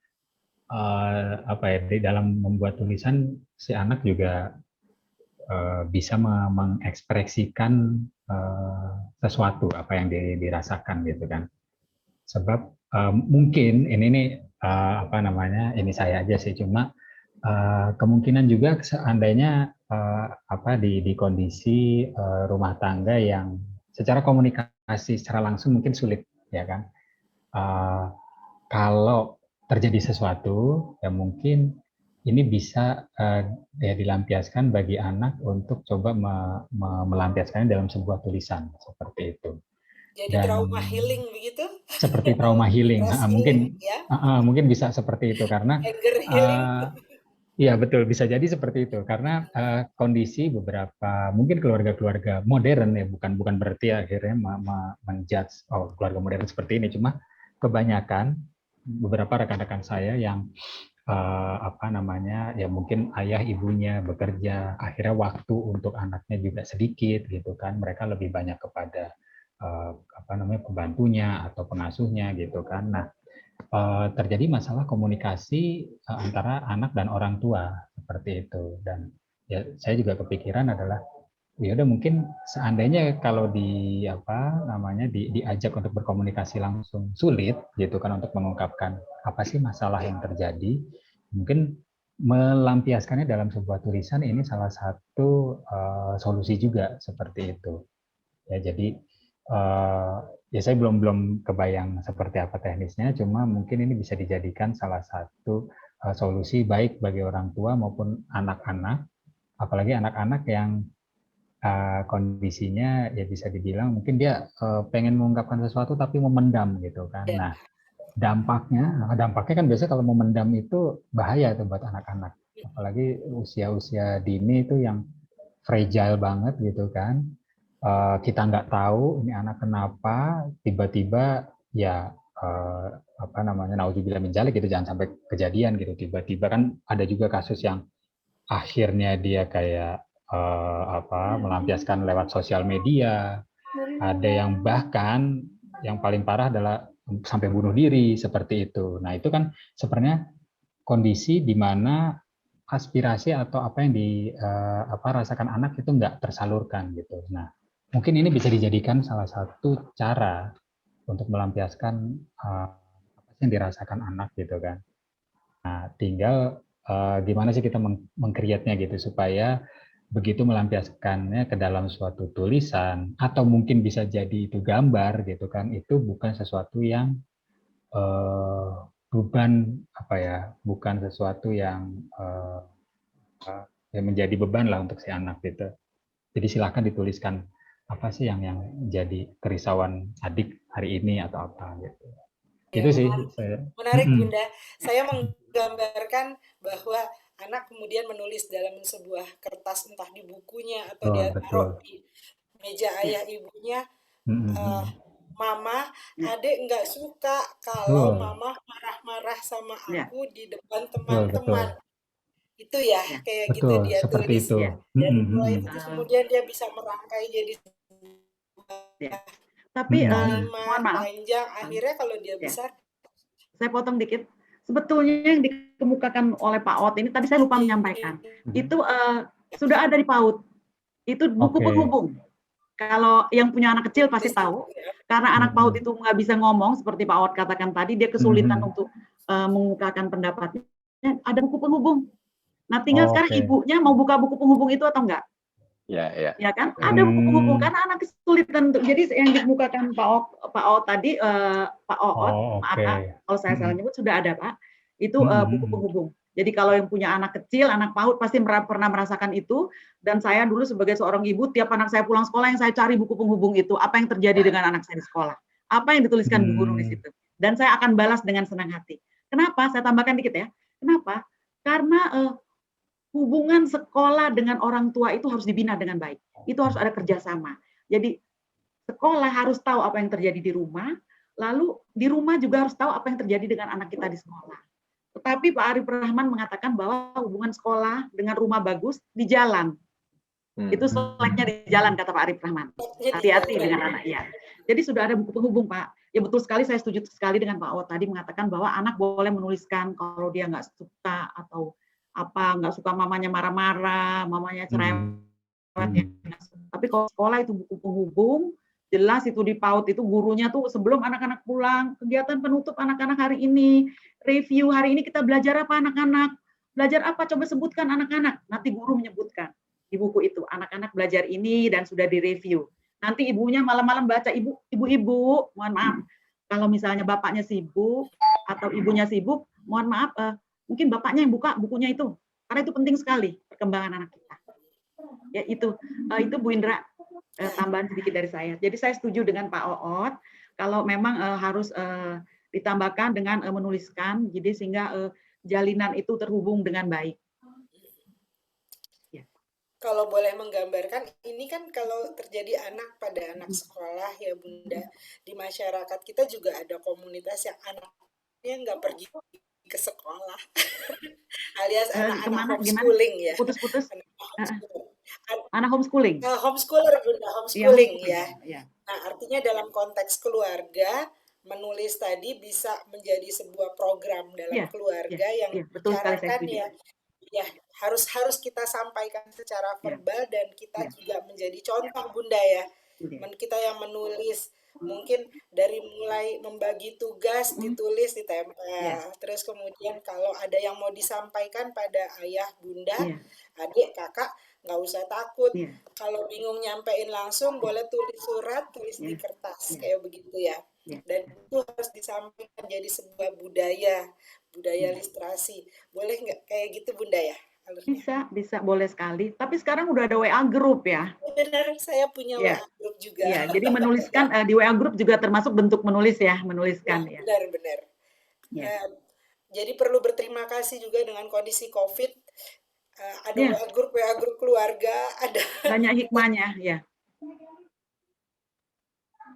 apa ya di dalam membuat tulisan si anak juga bisa mengekspresikan sesuatu apa yang dirasakan gitu kan. Sebab mungkin ini nih apa namanya ini saya aja sih cuma kemungkinan juga seandainya apa di kondisi rumah tangga yang secara komunikasi secara langsung mungkin sulit ya kan. uh, kalau terjadi sesuatu, ya mungkin ini bisa ya dilampiaskan bagi anak untuk coba melampiaskannya dalam sebuah tulisan seperti itu. Jadi Dan trauma healing begitu? seperti trauma healing, Stress healing, mungkin ya? mungkin bisa seperti itu karena Anger healing. iya betul, bisa jadi seperti itu karena kondisi beberapa mungkin keluarga-keluarga modern ya, bukan berarti akhirnya menjudge keluarga modern seperti ini, cuma kebanyakan beberapa rekan-rekan saya yang apa namanya ya mungkin ayah ibunya bekerja, akhirnya waktu untuk anaknya juga sedikit gitu kan, mereka lebih banyak kepada apa namanya pembantunya atau pengasuhnya gitu kan. Nah, terjadi masalah komunikasi antara anak dan orang tua seperti itu, dan ya saya juga kepikiran adalah ya udah mungkin seandainya kalau apa namanya diajak untuk berkomunikasi langsung sulit gitu kan untuk mengungkapkan apa sih masalah yang terjadi, mungkin melampiaskannya dalam sebuah tulisan ini salah satu solusi juga seperti itu ya. Jadi ya saya belum kebayang seperti apa teknisnya, cuma mungkin ini bisa dijadikan salah satu solusi baik bagi orang tua maupun anak-anak, apalagi anak-anak yang kondisinya ya bisa dibilang mungkin dia pengen mengungkapkan sesuatu tapi memendam gitu kan. Ya. Nah, dampaknya kan biasanya kalau memendam itu bahaya tuh buat anak-anak. Apalagi usia-usia dini itu yang fragile banget gitu kan. Kita nggak tahu ini anak kenapa tiba-tiba ya apa namanya naudzubillah min dzalik gitu, jangan sampai kejadian gitu tiba-tiba kan. Ada juga kasus yang akhirnya dia kayak apa melampiaskan lewat sosial media. Ada yang bahkan yang paling parah adalah sampai bunuh diri seperti itu. Nah, itu kan sebenarnya kondisi di mana aspirasi atau apa yang rasakan anak itu nggak tersalurkan gitu. Nah, mungkin ini bisa dijadikan salah satu cara untuk melampiaskan apa sih yang dirasakan anak gitu kan. Nah, tinggal gimana sih kita meng-create-nya gitu supaya begitu melampiaskannya ke dalam suatu tulisan atau mungkin bisa jadi itu gambar gitu kan, itu bukan sesuatu yang beban apa ya, bukan sesuatu yang menjadi beban lah untuk si anak gitu. Jadi silakan dituliskan apa sih yang jadi kerisauan adik hari ini atau apa gitu. Ya, Itu sih menarik. saya. Menarik, Bunda. Saya menggambarkan bahwa anak kemudian menulis dalam sebuah kertas, entah di bukunya atau dia taruh Betul. di meja ayah ibunya. Mama, Ya. adek nggak suka kalau Betul. mama marah-marah sama Ya. aku di depan Betul, teman-teman. Itu ya, Ya. kayak gitu betul, dia seperti tulis. itu. Ya. Dari mulai itu kemudian dia bisa merangkai jadi Ya. Tapi mohon kalimat maaf, panjang. Akhirnya kalau dia ya. besar, Saya potong dikit. Sebetulnya yang dikemukakan oleh Pak Ot ini tadi saya lupa menyampaikan. Itu sudah ada di PAUD. Itu buku penghubung. Kalau yang punya anak kecil pasti tahu. Karena anak PAUD itu nggak bisa ngomong seperti Pak Ot katakan tadi, dia kesulitan untuk mengungkapkan pendapatnya. Ada buku penghubung. Nah, tinggal sekarang ibunya mau buka buku penghubung itu atau enggak? Ya kan? Ada buku penghubung karena anak kesulitan untuk. Jadi yang dikemukakan Pak Ot tadi, Pak Oot, maaf Pak, kalau saya salah nyebut, sudah ada Pak. Itu buku penghubung. Jadi kalau yang punya anak kecil, anak PAUD pasti pernah merasakan itu. Dan saya dulu sebagai seorang ibu, tiap anak saya pulang sekolah yang saya cari buku penghubung itu. Apa yang terjadi dengan anak saya di sekolah? Apa yang dituliskan bu guru di situ? Dan saya akan balas dengan senang hati. Kenapa? Saya tambahkan dikit ya. Kenapa? Karena hubungan sekolah dengan orang tua itu harus dibina dengan baik. Itu harus ada kerjasama. Jadi sekolah harus tahu apa yang terjadi di rumah, lalu di rumah juga harus tahu apa yang terjadi dengan anak kita di sekolah. Tetapi Pak Arif Rahman mengatakan bahwa hubungan sekolah dengan rumah bagus di jalan. Itu seleknya di jalan, kata Pak Arif Rahman. Hati-hati dengan anak ya. Jadi sudah ada buku penghubung Pak. Ya betul sekali, saya setuju sekali dengan Pak Ot tadi mengatakan bahwa anak boleh menuliskan kalau dia nggak suka atau apa, nggak suka mamanya marah-marah, mamanya cerewet. Tapi kalau sekolah itu buku penghubung, jelas itu di PAUD itu gurunya tuh sebelum anak-anak pulang, kegiatan penutup anak-anak hari ini, review hari ini kita belajar apa anak-anak, belajar apa, coba sebutkan anak-anak, nanti guru menyebutkan di buku itu, anak-anak belajar ini dan sudah direview. Nanti ibunya malam-malam baca, ibu-ibu, mohon maaf, Kalau misalnya bapaknya sibuk atau ibunya sibuk, mohon maaf, mungkin bapaknya yang buka bukunya itu, karena itu penting sekali perkembangan anak kita. Ya itu Bu Indra, tambahan sedikit dari saya. Jadi saya setuju dengan Pak Oot kalau memang harus ditambahkan dengan menuliskan, jadi sehingga jalinan itu terhubung dengan baik. Kalau boleh menggambarkan, ini kan kalau terjadi anak pada anak sekolah ya Bunda, di masyarakat kita juga ada komunitas yang anaknya nggak pergi ke sekolah, alias anak-anak Kemana? Gimana? homeschooling ya. Putus-putus. Anak homeschooling. homeschooler Bunda, homeschooling ya. Nah, artinya dalam konteks keluarga, menulis tadi bisa menjadi sebuah program dalam keluarga yang bicarakan ya harus kita sampaikan secara verbal dan kita juga menjadi contoh Bunda ya. Kita yang menulis mungkin dari mulai membagi tugas ditulis ditempel, terus kemudian kalau ada yang mau disampaikan pada ayah bunda, adik kakak nggak usah takut. Kalau bingung nyampein langsung boleh tulis surat, tulis di kertas kayak begitu ya. Dan itu harus disampaikan jadi sebuah budaya literasi. Boleh nggak kayak gitu Bunda ya? Bisa, boleh sekali. Tapi sekarang udah ada WA group ya. Benar, saya punya WA group juga. Ya, jadi menuliskan di WA group juga termasuk bentuk menulis ya, menuliskan ya. Benar. Jadi perlu berterima kasih juga dengan kondisi COVID. Ada WA group keluarga, ada banyak hikmahnya ya.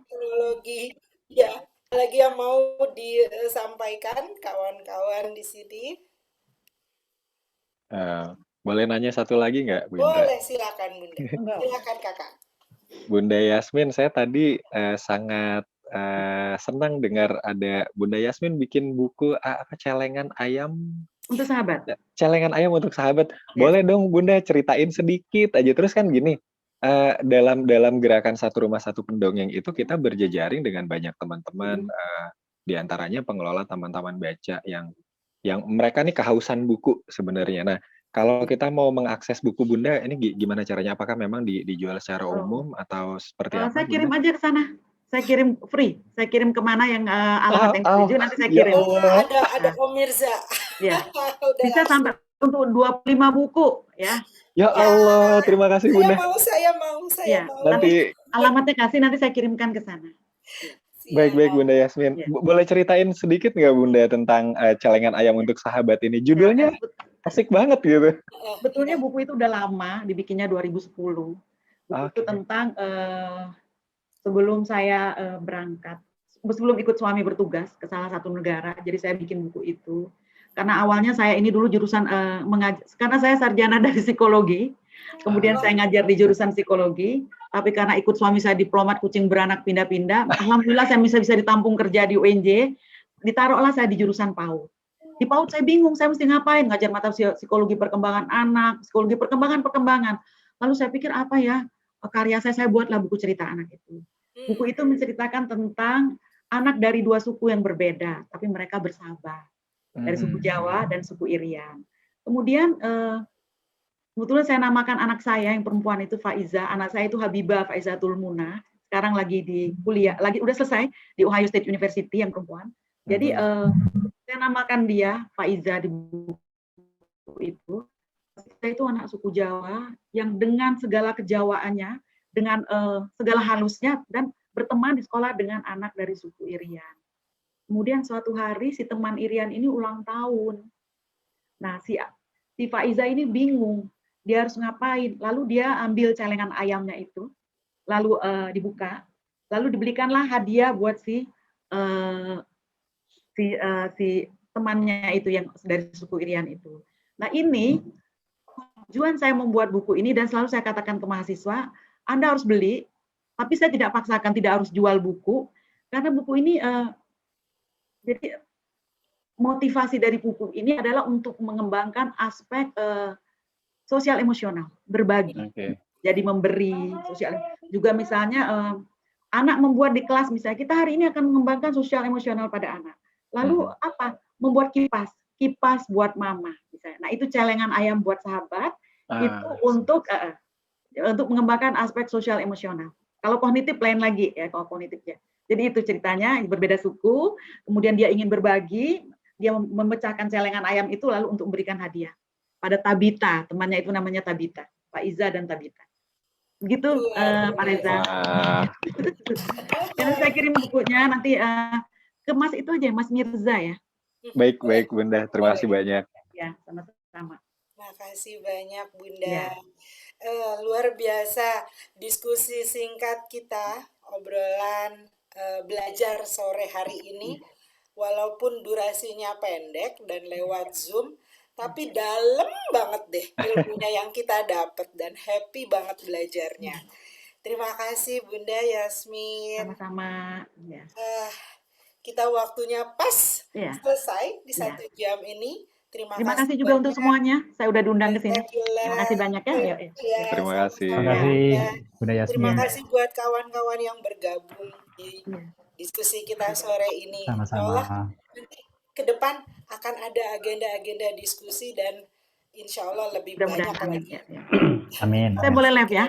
Teknologi ya. Lagi yang mau disampaikan kawan-kawan di sini? Boleh nanya satu lagi nggak, Bu Indra? Boleh, silakan Bunda. Silakan Kakak. Bunda Yasmin, saya tadi sangat senang dengar ada Bunda Yasmin bikin buku celengan ayam untuk sahabat. Celengan ayam untuk sahabat. Boleh dong Bunda ceritain sedikit aja. Terus kan gini, dalam gerakan Satu Rumah Satu Pendongeng itu kita berjejaring dengan banyak teman-teman, diantaranya pengelola taman-taman baca yang mereka nih kehausan buku sebenarnya. Nah, kalau kita mau mengakses buku Bunda, ini gimana caranya? Apakah memang dijual secara umum atau seperti apa? Saya kirim aja ke sana. Saya kirim free. Saya kirim kemana yang alamat yang setuju, nanti saya kirim. Ya ada Om Mirza. Ya. Bisa sampai untuk 25 buku ya. Ya Allah, terima kasih Bunda. Saya mau. Nanti alamatnya kasih, nanti saya kirimkan ke sana. Baik Bunda Yasmin. Boleh ceritain sedikit nggak Bunda tentang celengan ayam untuk sahabat ini? Judulnya asik banget gitu. Betulnya buku itu udah lama, dibikinnya 2010. Buku itu tentang sebelum saya berangkat, sebelum ikut suami bertugas ke salah satu negara, jadi saya bikin buku itu. Karena awalnya saya ini dulu jurusan karena saya sarjana dari psikologi, kemudian saya ngajar di jurusan psikologi, tapi karena ikut suami saya diplomat kucing beranak pindah-pindah, alhamdulillah saya bisa ditampung kerja di UNJ, ditaruhlah saya di jurusan PAUD. Di PAUD saya bingung, saya mesti ngapain, ngajar mata psikologi perkembangan anak, psikologi perkembangan. Lalu saya pikir apa ya, karya saya buatlah buku cerita anak itu. Buku itu menceritakan tentang anak dari dua suku yang berbeda, tapi mereka bersahabat. Dari suku Jawa dan suku Irian. Kemudian kebetulan saya namakan anak saya yang perempuan itu Faiza, anak saya itu Habibah Faizatul Muna, sekarang lagi di kuliah, udah selesai di Ohio State University yang perempuan. Jadi saya namakan dia Faiza di buku itu. Saya itu anak suku Jawa yang dengan segala kejawaannya, dengan segala halusnya dan berteman di sekolah dengan anak dari suku Irian. Kemudian suatu hari si teman Irian ini ulang tahun. Nah, si Faiza ini bingung, dia harus ngapain. Lalu dia ambil celengan ayamnya itu, lalu dibuka, lalu dibelikanlah hadiah buat si temannya itu yang dari suku Irian itu. Nah, ini tujuan saya membuat buku ini dan selalu saya katakan ke mahasiswa, Anda harus beli, tapi saya tidak paksakan, tidak harus jual buku, karena buku ini jadi motivasi dari buku ini adalah untuk mengembangkan aspek sosial emosional, berbagi. Jadi memberi sosial. Juga misalnya anak membuat di kelas, misalnya kita hari ini akan mengembangkan sosial emosional pada anak. Lalu apa? Membuat kipas buat mama. Misalnya. Nah itu celengan ayam buat sahabat itu untuk mengembangkan aspek sosial emosional. Kalau kognitif lain lagi ya, kalau kognitifnya. Jadi itu ceritanya, berbeda suku, kemudian dia ingin berbagi, dia memecahkan celengan ayam itu lalu untuk memberikan hadiah pada Tabita, temannya itu namanya Tabita, Pak Iza dan Tabita. Begitu Pak Reza. Wah, Karena saya kirim bukunya nanti ke Mas itu aja, Mas Mirza ya. baik Bunda, terima kasih banyak. Ya, sama-sama. Makasih banyak Bunda. Ya. Luar biasa diskusi singkat kita, obrolan belajar sore hari ini, walaupun durasinya pendek dan lewat Zoom, tapi dalam banget deh ilmunya yang kita dapat dan happy banget belajarnya. Terima kasih Bunda Yasmin. Sama-sama. Ya. Kita waktunya pas Ya. selesai di Ya. 1 jam ini. Terima kasih juga untuk semuanya. Saya udah diundang ke sini. Terima kasih banyak ya. Ya, Terima kasih. Terima kasih Bunda Terima Yasmin. kasih buat kawan-kawan yang bergabung di diskusi kita sore ini. Sama-sama. Nanti ke depan akan ada agenda-agenda diskusi dan insya Allah lebih banyak Mudah-mudahan. lagi. Ya. Amin. Saya boleh live ya?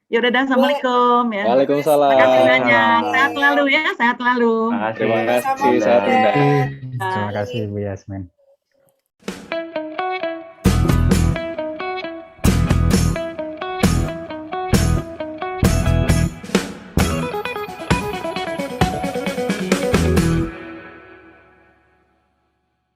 Ya udah, assalamualaikum ya. Waalaikumsalam. Terima kasih banyak. Sehat selalu ya, sehat selalu. Terima kasih, Sama-sama, sehat Bunda. Bunda. Terima kasih Bu Yasmin.